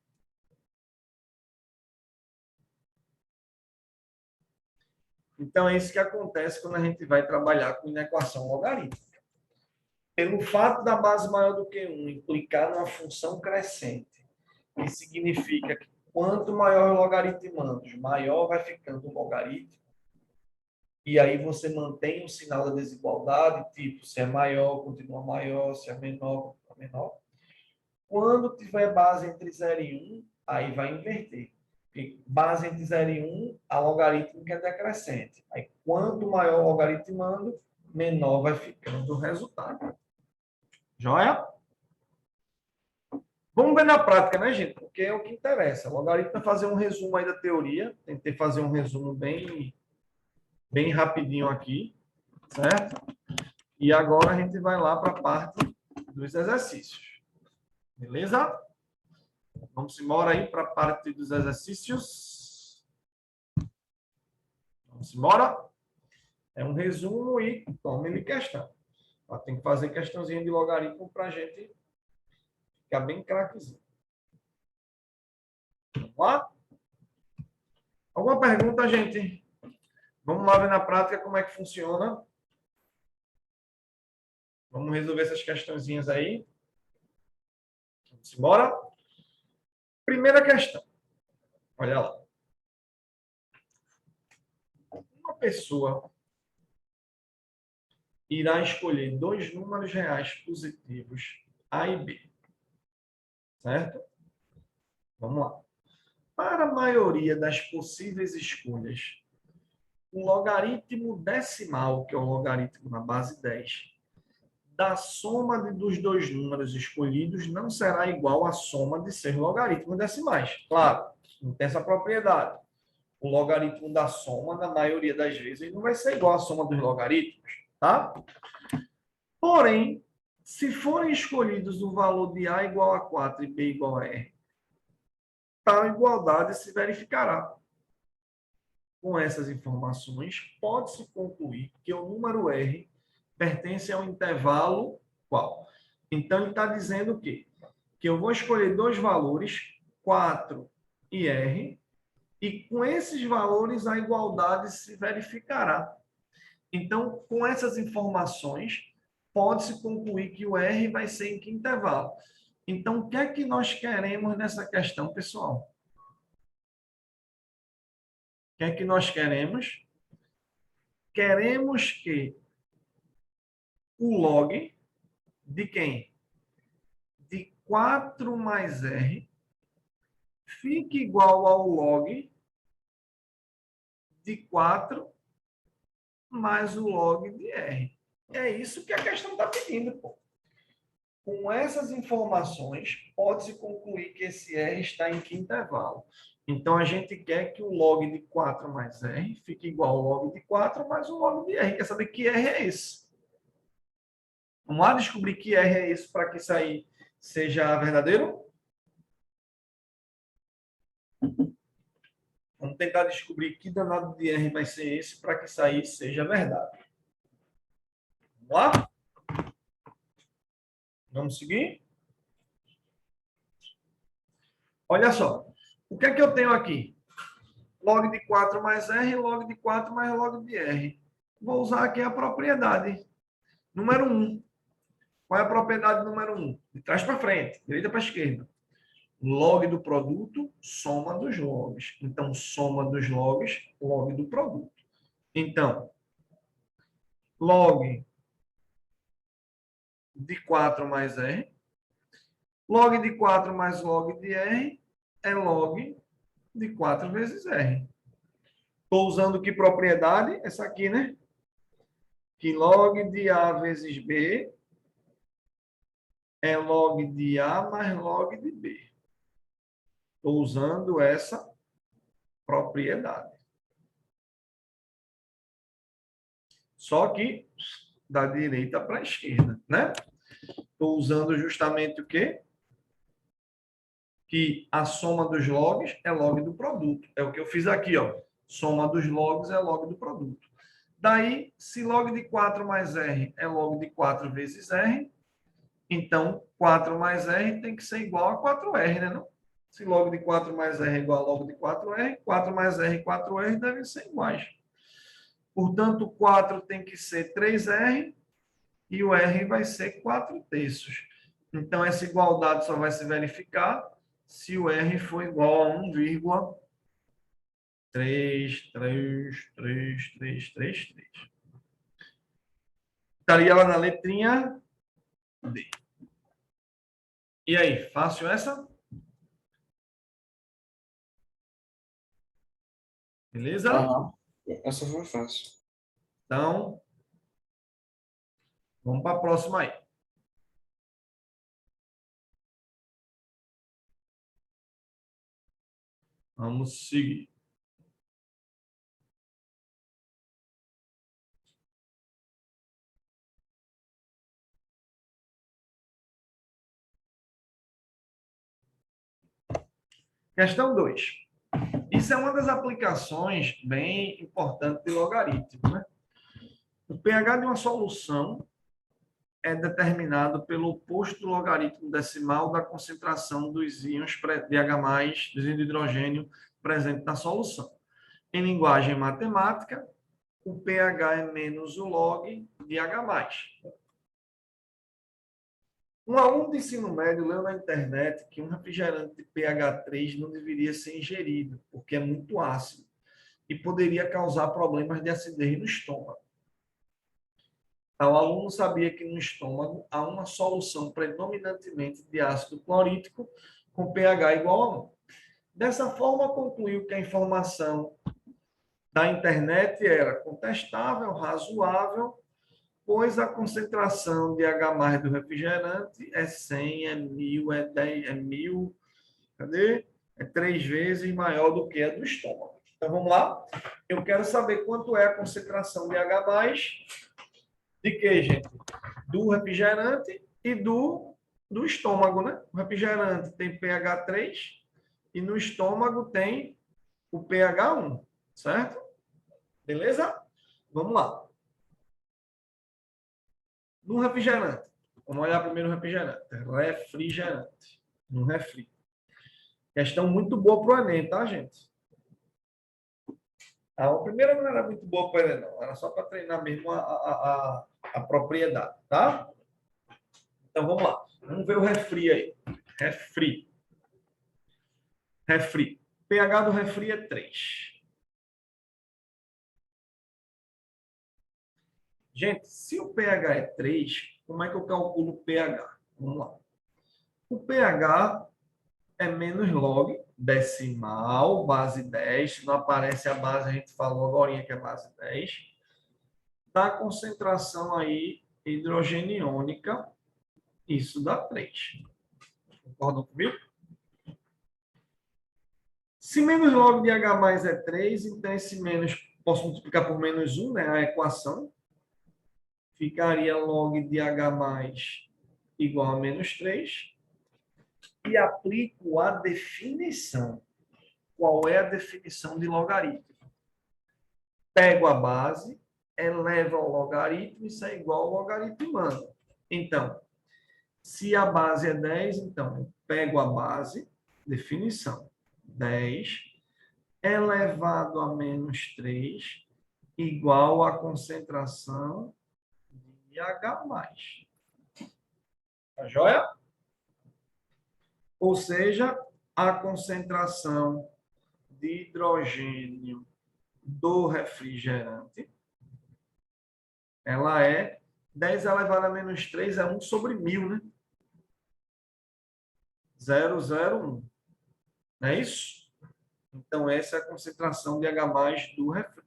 Speaker 1: Então, é isso que acontece quando a gente vai trabalhar com inequação logarítmica. Pelo fato da base maior do que 1 implicar numa função crescente, que significa que quanto maior o logaritmando, maior vai ficando o logaritmo, e aí você mantém o sinal da desigualdade, tipo, se é maior, continua maior, se é menor, continua menor. Quando tiver base entre 0 e 1, aí vai inverter. Porque base entre 0 e 1, a logarítmica é decrescente. Aí, quanto maior o logaritmando, menor vai ficando o resultado. Joia? Vamos ver na prática, né, gente? Porque é o que interessa. O logaritmo é fazer um resumo aí da teoria. Tentei fazer um resumo bem rapidinho aqui, certo? E agora a gente vai lá para a parte dos exercícios. Beleza? Vamos embora aí para a parte dos exercícios. Vamos embora. É um resumo e tome-lhe questão. Tem que fazer questãozinha de logaritmo para a gente ficar bem craquezinho. Vamos lá? Alguma pergunta, gente? Vamos lá ver na prática como é que funciona. Vamos resolver essas questõezinhas aí. Vamos embora. Primeira questão. Olha lá. Uma pessoa irá escolher dois números reais positivos, A e B. Certo? Vamos lá. Para a maioria das possíveis escolhas, o logaritmo decimal, que é o logaritmo na base 10, da soma dos dois números escolhidos não será igual à soma de seus logaritmos decimais. Claro, não tem essa propriedade. O logaritmo da soma, na maioria das vezes, não vai ser igual à soma dos logaritmos, tá? Porém, se forem escolhidos o valor de A igual a 4 e B igual a R, tal igualdade se verificará. Com essas informações, pode-se concluir que o número R pertence ao intervalo qual? Então, ele está dizendo o quê? Que eu vou escolher dois valores, 4 e R, e com esses valores a igualdade se verificará. Então, com essas informações, pode-se concluir que o R vai ser em que intervalo. Então, o que é que nós queremos nessa questão, pessoal? O que é que nós queremos? Queremos que o log de quem? De 4 mais R fique igual ao log de 4 mais o log de R. É isso que a questão está pedindo, pô. Com essas informações, pode-se concluir que esse R está em que intervalo. Então, a gente quer que o log de 4 mais R fique igual ao log de 4 mais o log de R. Quer saber que R é esse? Vamos lá descobrir que R é esse para que isso aí seja verdadeiro? Vamos tentar descobrir que danado de R vai ser esse para que isso aí seja verdade. Vamos lá? Vamos seguir? Olha só. O que é que eu tenho aqui? Log de 4 mais R, log de 4 mais log de R. Vou usar aqui a propriedade. Número 1. Qual é a propriedade número 1? De trás para frente, direita para esquerda. Log do produto, soma dos logs. Então, soma dos logs, log do produto. Então, log de 4 mais R. Log de 4 mais log de R é log de 4 vezes R. Estou usando que propriedade? Essa aqui, né? Que log de A vezes B é log de A mais log de B. Estou usando essa propriedade. Só que da direita para a esquerda, né? Estou usando justamente o quê? Que a soma dos logs é log do produto. É o que eu fiz aqui, ó. Soma dos logs é log do produto. Daí, se log de 4 mais R é log de 4 vezes R, então 4 mais R tem que ser igual a 4R, né? Não? Se log de 4 mais R é igual a log de 4R, 4 mais R e 4R devem ser iguais. Portanto, 4 tem que ser 3R e o R vai ser 4 terços. Então, essa igualdade só vai se verificar se o R for igual a 1,33333. Estaria lá na letrinha D. E aí, fácil essa? Beleza?
Speaker 2: Aham. Essa foi fácil.
Speaker 1: Então, vamos para a próxima aí. Vamos seguir. Questão 2. Isso é uma das aplicações bem importantes de logaritmo, né? O pH de uma solução é determinado pelo oposto do logaritmo decimal da concentração dos íons de H+, dos íons de hidrogênio presente na solução. Em linguagem matemática, o pH é menos o log de H+. Um aluno de ensino médio leu na internet que um refrigerante de pH 3 não deveria ser ingerido, porque é muito ácido e poderia causar problemas de acidez no estômago. O aluno sabia que no estômago há uma solução predominantemente de ácido clorítico com pH igual a 1. Dessa forma, concluiu que a informação da internet era contestável, razoável, pois a concentração de H+ do refrigerante é 100, é 1000, é 10, é 1000, cadê? É 3 vezes maior do que a do estômago. Então, vamos lá. Eu quero saber quanto é a concentração de H+ de quê, gente? Do refrigerante e do estômago, né? O refrigerante tem pH 3 e no estômago tem o pH 1, certo? Beleza? Vamos lá. No refrigerante. Vamos olhar primeiro o refrigerante. Refrigerante. No refri. Questão muito boa para o Enem, tá, gente? A primeira não era muito boa para o Enem, não. Era só para treinar mesmo a propriedade, tá? Então, vamos lá. Vamos ver o refri aí. Refri. Refri. pH do refri é 3. Gente, se o pH é 3, como é que eu calculo o pH? Vamos lá. O pH é menos log decimal, base 10. Se não aparece a base, a gente falou agora que é base 10. Da concentração aí hidrogeniônica, isso dá 3. Concordam comigo? Se menos log de H+ é 3, então esse menos, posso multiplicar por menos 1, né? A equação. Ficaria log de H+ igual a menos 3. E aplico a definição. Qual é a definição de logaritmo? Pego a base, eleva ao logaritmo, isso é igual ao logaritmando. Então, se a base é 10, então eu pego a base, definição, 10 elevado a menos 3 igual à concentração de H+. Tá joia? Ou seja, a concentração de hidrogênio do refrigerante, ela é 10 elevado a menos 3, é 1 sobre 1000, né? 001. Não é isso? Então, essa é a concentração de H+ do refri.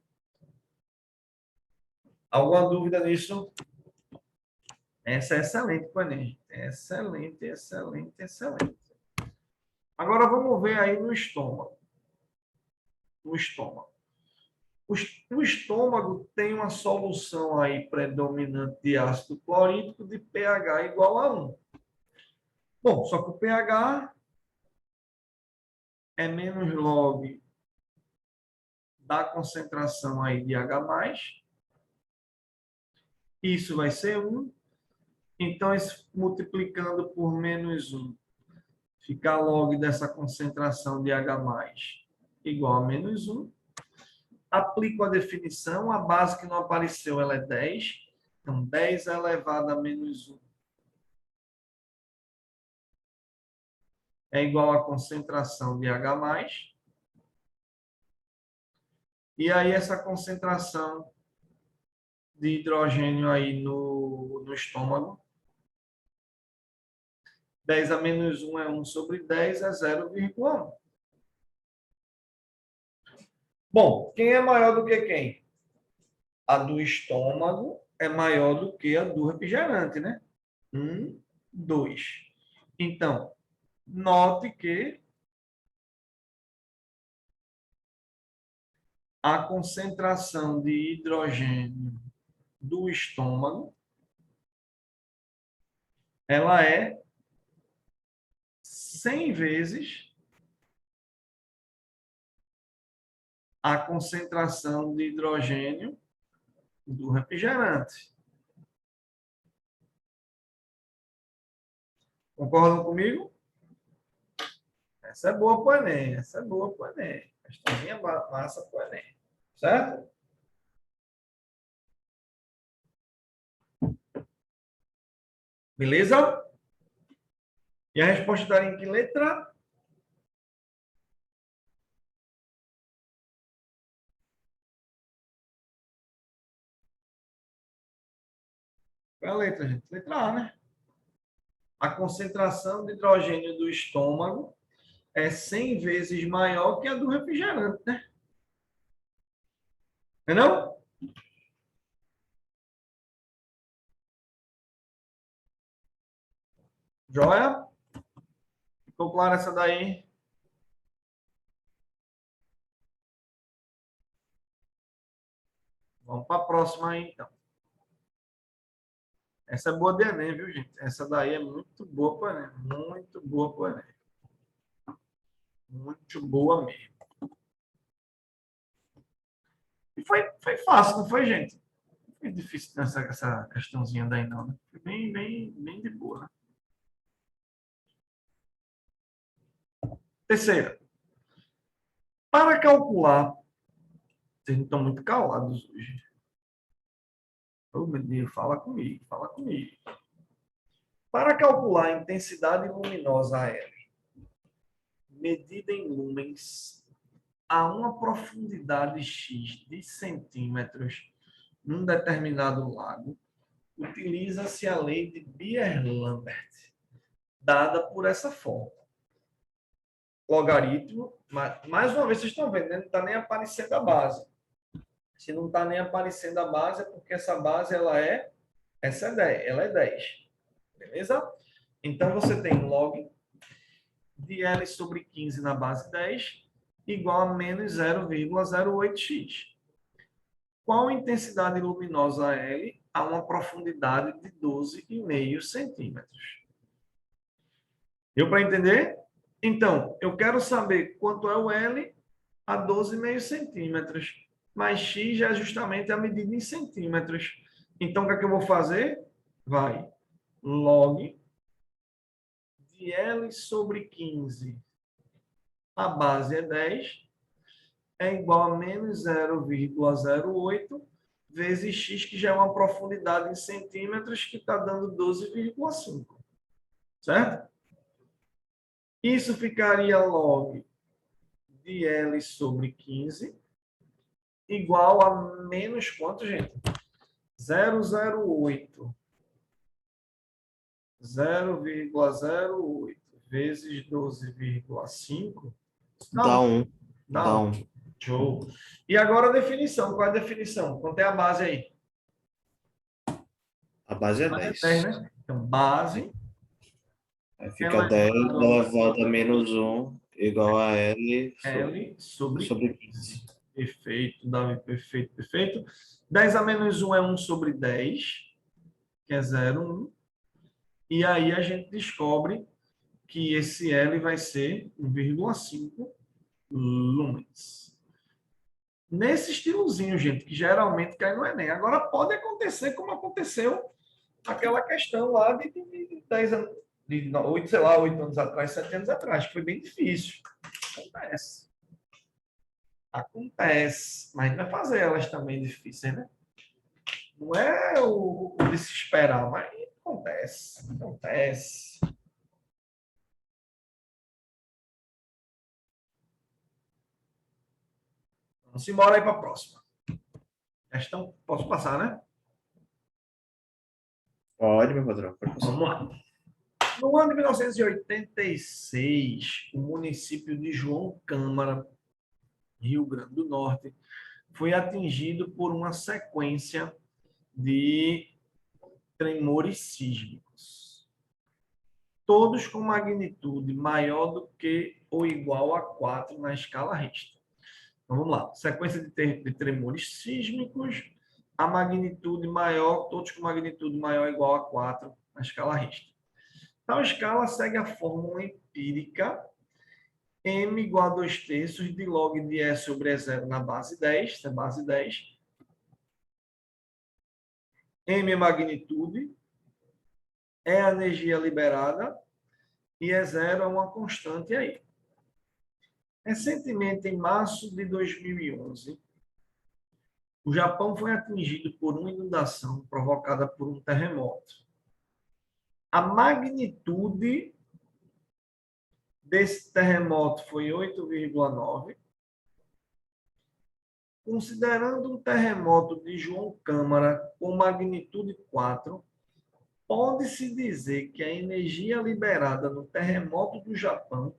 Speaker 1: Alguma dúvida nisso? Essa é excelente, Panem. Excelente, excelente, excelente. Agora, vamos ver aí no estômago. No estômago. O estômago tem uma solução aí predominante de ácido clorídrico de pH igual a 1. Bom, só que o pH é menos log da concentração aí de H+. Isso vai ser 1. Então, multiplicando por menos 1, fica log dessa concentração de H+ igual a menos 1. Aplico a definição, a base que não apareceu ela é 10. Então, 10 elevado a menos 1 é igual à concentração de H+. E aí, essa concentração de hidrogênio aí no estômago, 10 a menos 1 é 1 sobre 10, é 0,1. Bom, quem é maior do que quem? A do estômago é maior do que a do refrigerante, né? 1, 2. Então, note que a concentração de hidrogênio do estômago, ela é 100 vezes a concentração de hidrogênio do refrigerante. Concordam comigo? Essa é boa para o Enem. Essa é boa para o Enem. Questãozinha massa para o Enem. Certo? Beleza? E a resposta estaria em que letra? Qual é a letra, gente? Letra A, né? A concentração de hidrogênio do estômago é 100 vezes maior que a do refrigerante, né? Não é não? Joia? Ficou clara essa daí? Vamos para a próxima aí, então. Essa é boa de Enem, viu, gente? Essa daí é muito boa para Enem. Muito boa para Enem. Muito boa mesmo. E foi fácil, não foi, gente? Não foi difícil essa questãozinha daí, não, né? Foi bem de boa, né? Terceira. Para calcular, vocês não estão muito calados hoje. Ô, meu Deus, fala comigo, fala comigo. Para calcular a intensidade luminosa L, medida em lumens, a uma profundidade X de centímetros num determinado lago, utiliza-se a lei de Beer-Lambert, dada por essa forma. Logaritmo, mais uma vez, vocês estão vendo, né? Não está nem aparecendo a base. Se não está nem aparecendo a base, é porque essa base essa é 10, ela é 10. Beleza? Então, você tem log de L sobre 15 na base 10 igual a menos 0,08x. Qual a intensidade luminosa L a uma profundidade de 12,5 centímetros? Deu para entender? Então, eu quero saber quanto é o L a 12,5 centímetros. Mas x é justamente a medida em centímetros. Então, o que é que eu vou fazer? Vai log de L sobre 15, a base é 10, é igual a menos 0,08 vezes x, que já é uma profundidade em centímetros, que está dando 12,5. Certo? Isso ficaria log de L sobre 15 igual a menos quanto, gente? 0,08. 0,08 vezes 12,5
Speaker 2: Dá
Speaker 1: não,
Speaker 2: 1. Dá
Speaker 1: não.
Speaker 2: 1.
Speaker 1: Show. E agora a definição. Qual é a definição? Quanto é a base aí?
Speaker 2: A base é
Speaker 1: Base é
Speaker 2: 10.
Speaker 1: 10, né? Então, base
Speaker 2: Aí fica 10 elevado a menos 1 igual a L
Speaker 1: L sobre
Speaker 2: sobre
Speaker 1: 15.
Speaker 2: 15.
Speaker 1: Perfeito, Davi, perfeito, perfeito. 10 a menos 1 é 1 sobre 10, que é 0,1. E aí a gente descobre que esse L vai ser 1,5 lumens. Nesse estilozinho, gente, que geralmente cai no Enem. Agora pode acontecer como aconteceu aquela questão lá de 10 anos, de 8, sei lá, 8 anos atrás, 7 anos atrás, que foi bem difícil. Acontece. Acontece. Mas não vai fazer elas também difíceis, né? Não é o de se esperar, mas acontece. Acontece. Vamos embora aí para a próxima. Questão, posso passar, né?
Speaker 2: Pode, meu patrão. Pode passar.
Speaker 1: Vamos lá. No ano de 1986, o município de João Câmara, Rio Grande do Norte, foi atingido por uma sequência de tremores sísmicos, todos com magnitude maior do que ou igual a 4 na escala Richter. Então, vamos lá. Sequência de tremores sísmicos, a magnitude maior, todos com magnitude maior ou igual a 4 na escala Richter. Tal escala segue a fórmula empírica m igual a 2 terços de log de E sobre E0 na base 10, essa é a base 10. M é magnitude, é a energia liberada e E0 é uma constante aí. Recentemente, em março de 2011, o Japão foi atingido por uma inundação provocada por um terremoto. A magnitude desse terremoto foi 8,9. Considerando um terremoto de João Câmara com magnitude 4, pode-se dizer que a energia liberada no terremoto do Japão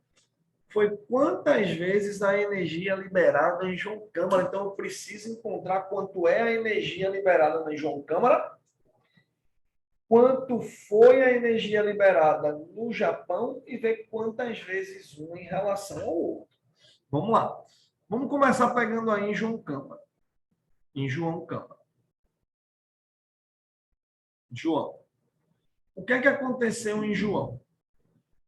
Speaker 1: foi quantas vezes a energia liberada em João Câmara. Então, eu preciso encontrar quanto é a energia liberada em João Câmara, quanto foi a energia liberada no Japão e ver quantas vezes um em relação ao outro. Vamos lá. Vamos começar pegando aí em João Câmara. Em João Câmara. João. O que é que aconteceu em João?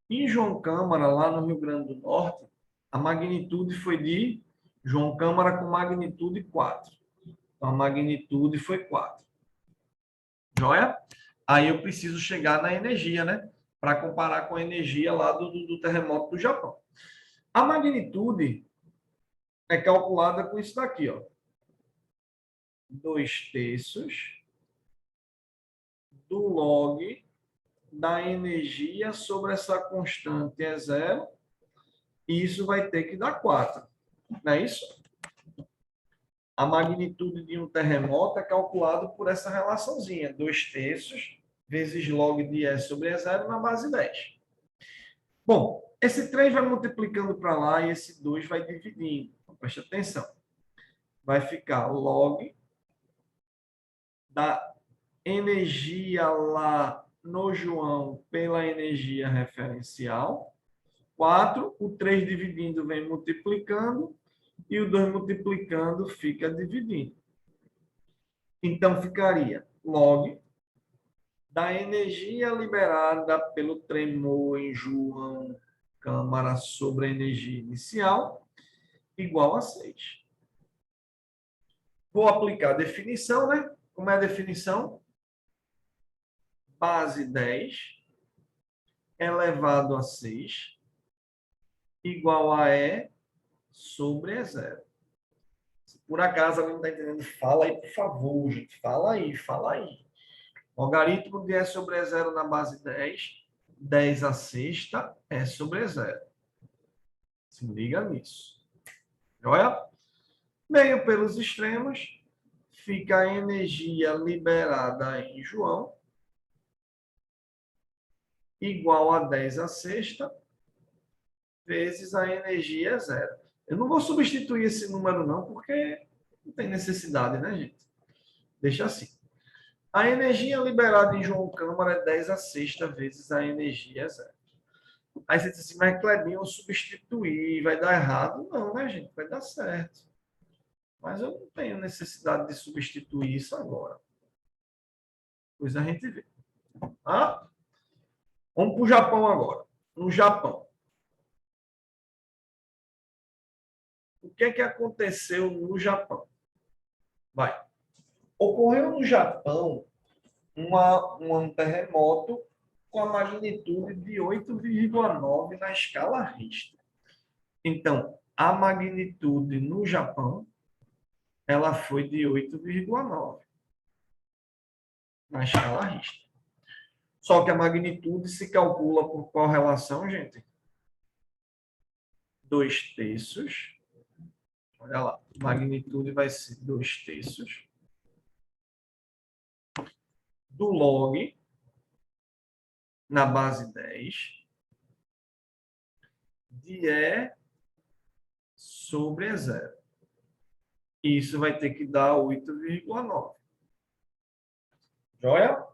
Speaker 1: Em João Câmara, lá no Rio Grande do Norte, a magnitude foi de João Câmara com magnitude 4. Então, a magnitude foi 4. Joia? Aí eu preciso chegar na energia, né? Para comparar com a energia lá do terremoto do Japão. A magnitude é calculada com isso daqui, ó. 2/3 do log da energia sobre essa constante é zero. E isso vai ter que dar 4. Não é isso? A magnitude de um terremoto é calculado por essa relaçãozinha, 2/3 vezes log de E sobre E zero na base 10. Bom, esse 3 vai multiplicando para lá e esse 2 vai dividindo. Então, preste atenção. Vai ficar log da energia lá no João pela energia referencial. 4, o 3 dividindo vem multiplicando e o 2 multiplicando fica dividindo. Então, ficaria log da energia liberada pelo tremor em João Câmara sobre a energia inicial, igual a 6. Vou aplicar a definição, né? Como é a definição? Base 10 elevado a 6 igual a E sobre E zero. Se por acaso alguém não está entendendo, fala aí, por favor, gente. Fala aí, fala aí. Logaritmo de E sobre E zero na base 10, 10 a sexta E sobre E zero. Se liga nisso. Olha, meio pelos extremos, fica a energia liberada em João, igual a 10 a sexta, vezes a energia zero. Eu não vou substituir esse número não, porque não tem necessidade, né, gente? Deixa assim. A energia liberada em João Câmara é 10 a sexta vezes a energia zero. Aí você diz assim, mas Clebinho, eu substituir, vai dar errado? Não, né, gente? Vai dar certo. Mas eu não tenho necessidade de substituir isso agora. Pois a gente vê. Ah? Vamos para o Japão agora. No Japão. O que é que aconteceu no Japão? Vai. Ocorreu no Japão um terremoto com a magnitude de 8,9 na escala Richter. Então, a magnitude no Japão, ela foi de 8,9 na escala Richter. Só que a magnitude se calcula por qual relação, gente? 2/3. Olha lá, a magnitude vai ser 2/3 do log na base 10 de E sobre E zero. Isso vai ter que dar 8,9. Joia?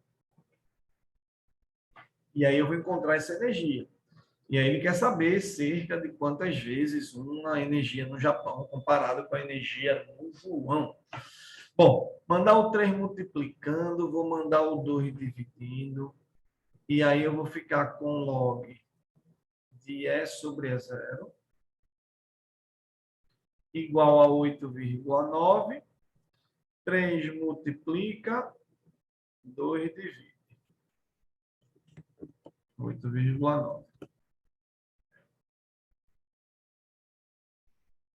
Speaker 1: E aí eu vou encontrar essa energia. E aí ele quer saber cerca de quantas vezes uma energia no Japão comparada com a energia no João. Bom, mandar o 3 multiplicando, vou mandar o 2 dividindo, e aí eu vou ficar com log de E sobre E zero igual a 8,9. 3 multiplica, 2 divide. 8,9.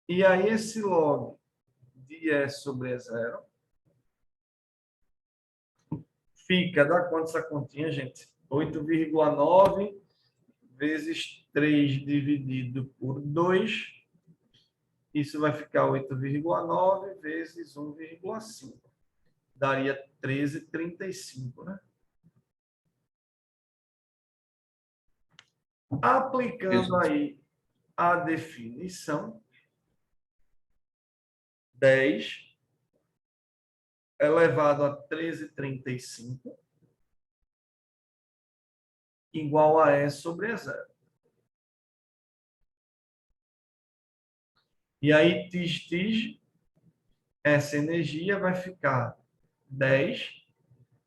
Speaker 1: E aí esse log de E sobre E zero fica, dá quanto essa continha, gente? 8,9 vezes 3 dividido por 2. Isso vai ficar 8,9 vezes 1,5. Daria 13,35, né? Aplicando
Speaker 2: Isso.
Speaker 1: aí a definição 10 elevado a 13,35 igual a E sobre E0. E aí, tis, essa energia vai ficar 10,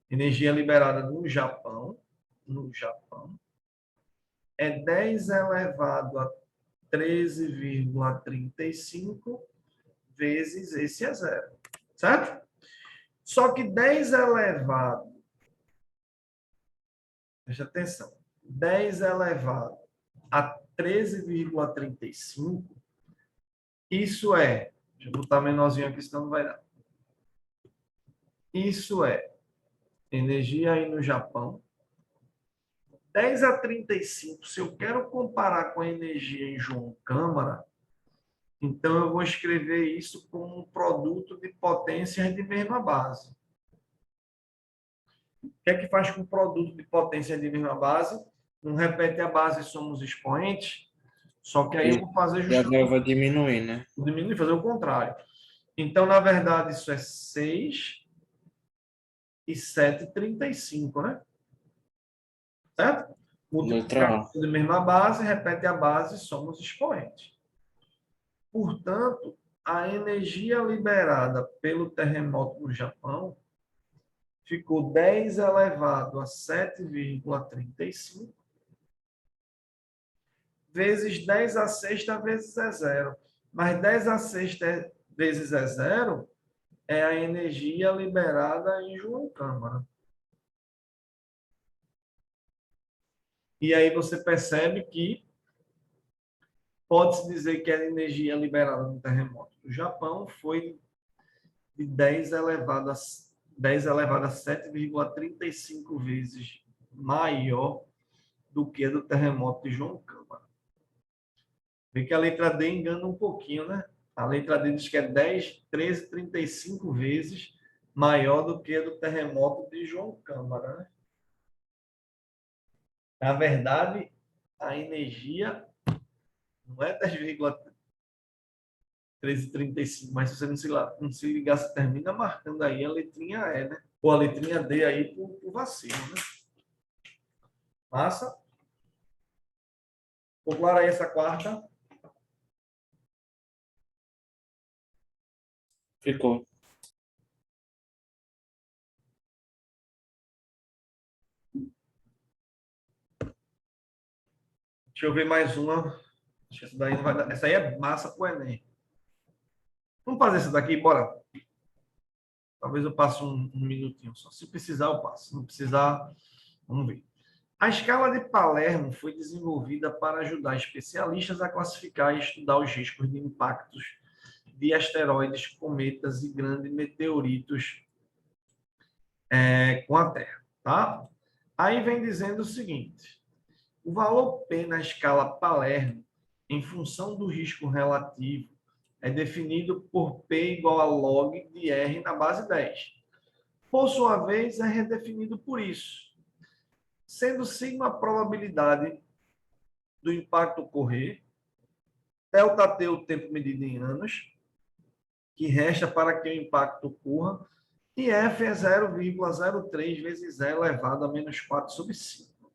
Speaker 1: energia liberada no Japão, é 10 elevado a 13,35 vezes esse E0, certo? Só que 10 elevado, preste atenção, 10 elevado a 13,35, isso é, deixa eu botar menorzinho aqui, senão não vai dar. Isso é energia aí no Japão. 10 a 35, se eu quero comparar com a energia em João Câmara, então eu vou escrever isso como um produto de potências de mesma base. O que é que faz com o produto de potência de mesma base? Não repete a base, somos expoentes, só que aí eu vou fazer
Speaker 2: E agora
Speaker 1: justamente
Speaker 2: vai diminuir, né?
Speaker 1: diminuir, fazer o contrário. Então, na verdade, isso é 6 e 7,35, né? Certo?
Speaker 2: Letra
Speaker 1: Multiplicar
Speaker 2: A.
Speaker 1: de mesma base, repete a base, somos expoentes. Portanto, a energia liberada pelo terremoto no Japão ficou 10 elevado a 7,35 vezes 10 a sexta vezes E0. Mas 10 a sexta vezes E0 é a energia liberada em João Câmara. E aí você percebe que pode-se dizer que a energia liberada no terremoto do Japão foi de 10 elevado a 7,35 vezes maior do que a do terremoto de João Câmara. Vê que a letra D engana um pouquinho, né? A letra D diz que é 10, 13, 35 vezes maior do que a do terremoto de João Câmara, né? Na verdade, a energia não é 10,1335, mas se você não se ligar, você termina marcando aí a letrinha E, né? Ou a letrinha D aí por vacilo, né? Massa? Ficou clara aí essa quarta?
Speaker 2: Ficou.
Speaker 1: Deixa eu ver mais uma. Acho que essa daí não vai dar. Essa aí é massa pro Enem. Vamos fazer essa daqui, bora. Talvez eu passe um minutinho só. Se precisar, eu passo. Se não precisar, vamos ver. A escala de Palermo foi desenvolvida para ajudar especialistas a classificar e estudar os riscos de impactos de asteroides, cometas e grandes meteoritos com a Terra, tá? Aí vem dizendo o seguinte: o valor P na escala Palermo, em função do risco relativo, é definido por P igual a log de R na base 10. Por sua vez, é redefinido por isso, sendo sigma a probabilidade do impacto ocorrer, delta T o tempo medido em anos, que resta para que o impacto ocorra, e F é 0,03 vezes E elevado a menos 4 sobre 5.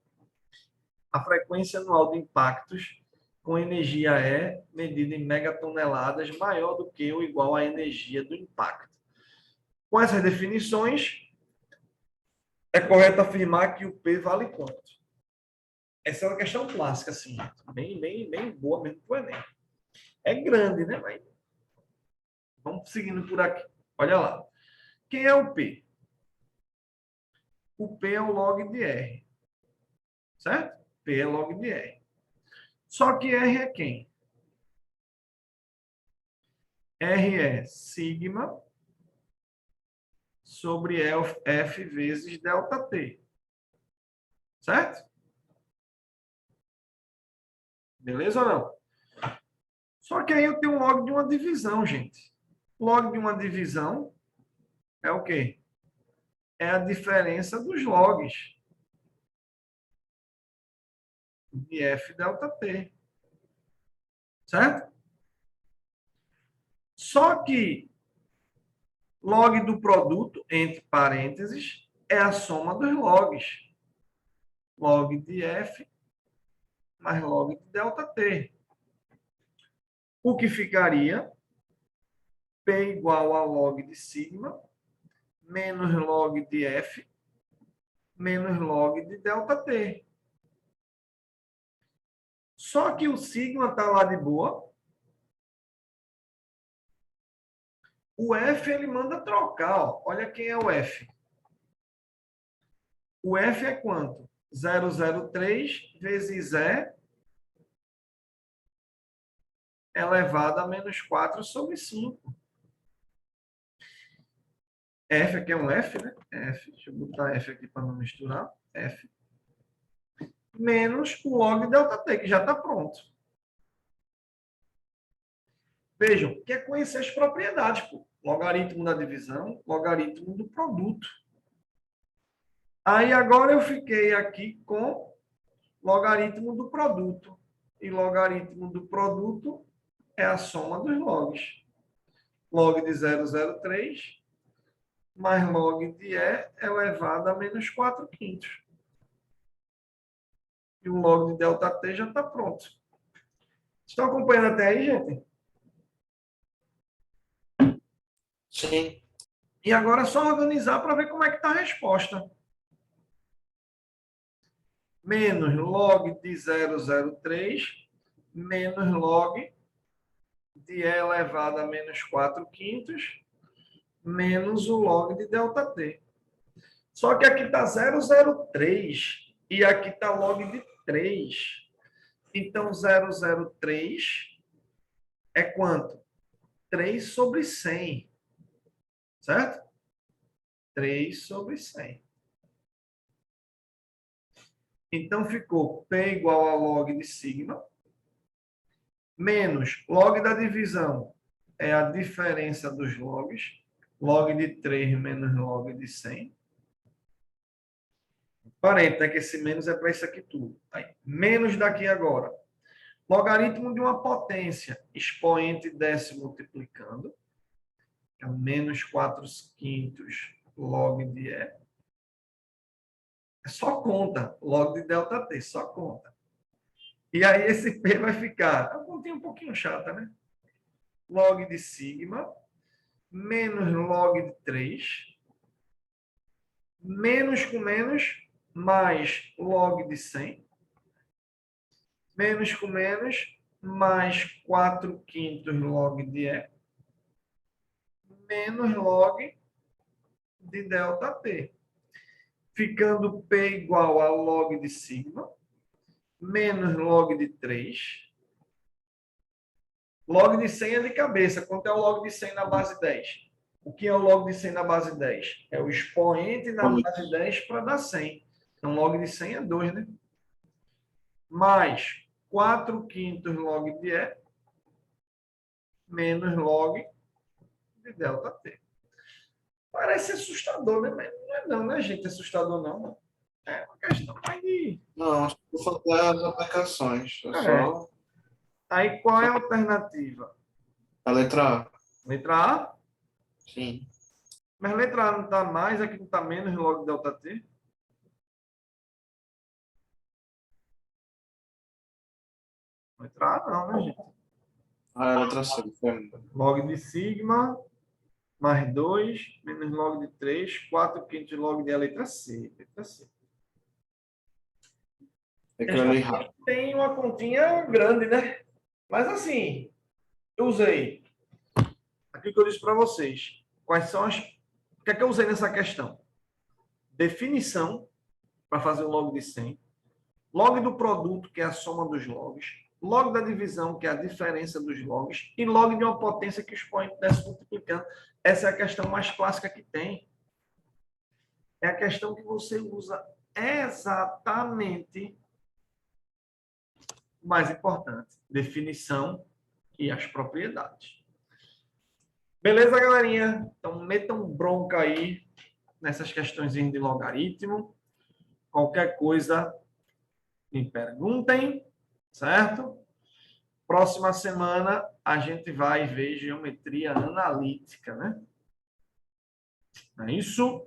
Speaker 1: A frequência anual de impactos com energia E, medida em megatoneladas, maior do que ou igual à energia do impacto. Com essas definições, é correto afirmar que o P vale quanto? Essa é uma questão clássica, assim, bem boa mesmo para o Enem. É grande, né? Mas vamos seguindo por aqui. Olha lá. Quem é o P? O P é o log de R, certo? P é log de R. Só que R é quem? R é sigma sobre F vezes delta T, certo? Beleza ou não? Só que aí eu tenho um log de uma divisão, gente. Log de uma divisão é o quê? É a diferença dos logs de F delta T. certo? Só que log do produto, entre parênteses, é a soma dos logs. Log de F mais log de ΔT. O que ficaria P igual a log de sigma menos log de F menos log de ΔT. Só que o sigma está lá de boa. O F ele manda trocar. Ó. Olha quem é o F. O F é quanto? 003 vezes E elevado a menos 4 sobre 5. F aqui é um F, né? F. Deixa eu botar F aqui para não misturar. F. Menos o log ΔT, que já está pronto. Vejam, quer conhecer as propriedades, pô. Logaritmo da divisão, logaritmo do produto. Aí agora eu fiquei aqui com logaritmo do produto. E logaritmo do produto é a soma dos logs. Log de 003 mais log de E elevado a menos 4 quintos. E o log de ΔT já está pronto. Estão acompanhando até aí, gente?
Speaker 2: Sim.
Speaker 1: E agora é só organizar para ver como é que está a resposta. Menos log de 003 menos log de E elevado a menos 4 quintos menos o log de ΔT. Só que aqui está 003 e aqui está log de 3. Então, 003 é quanto? 3 sobre 100. Certo? 3 sobre 100. Então, ficou P igual a log de sigma, menos log da divisão, é a diferença dos logs, log de 3 menos log de 100. Parente, né, que esse menos é para isso aqui tudo. Aí, menos daqui agora. Logaritmo de uma potência, expoente décimo multiplicando, é menos 4 quintos log de E. É só conta, log de ΔT, só conta. E aí esse P vai ficar, a continha um pouquinho chata, né? Log de sigma, menos log de 3, menos com menos, mais log de 100, menos com menos, mais 4 quintos log de E, menos log de ΔT. Ficando P igual a log de sigma, menos log de 3. Log de 100 é de cabeça. Quanto é o log de 100 na base 10? O que é o log de 100 na base 10? É o expoente na base 10 para dar 100. Então, log de 100 é 2, né? Mais 4 quintos log de E, menos log de ΔT. Parece assustador, né? Mas não é não, né, gente? Assustador não. É uma questão mais de...
Speaker 2: Não, acho que vou fazer as aplicações. É
Speaker 1: É.
Speaker 2: só
Speaker 1: Aí, qual é a alternativa?
Speaker 2: a letra A.
Speaker 1: Letra A?
Speaker 2: Sim.
Speaker 1: Mas letra A não está mais, aqui não está menos log ΔT? Letra A não, né, gente?
Speaker 2: Ah, a letra C.
Speaker 1: Log de sigma mais 2 menos log de 3, 4 quintos log de A, letra C. Letra C.
Speaker 2: Esta
Speaker 1: tem uma continha grande, né? Mas assim, eu usei aquilo que eu disse para vocês. Quais são as... O que é que eu usei nessa questão? Definição para fazer o log de 100. Log do produto, que é a soma dos logs. Log da divisão, que é a diferença dos logs. E log de uma potência que o expoente desce multiplicando. Essa é a questão mais clássica que tem. É a questão que você usa exatamente o mais importante. Definição e as propriedades. Beleza, galerinha? Então, metam bronca aí nessas questões de logaritmo. Qualquer coisa, me perguntem, certo? Próxima semana a gente vai ver geometria analítica, né? Não é isso?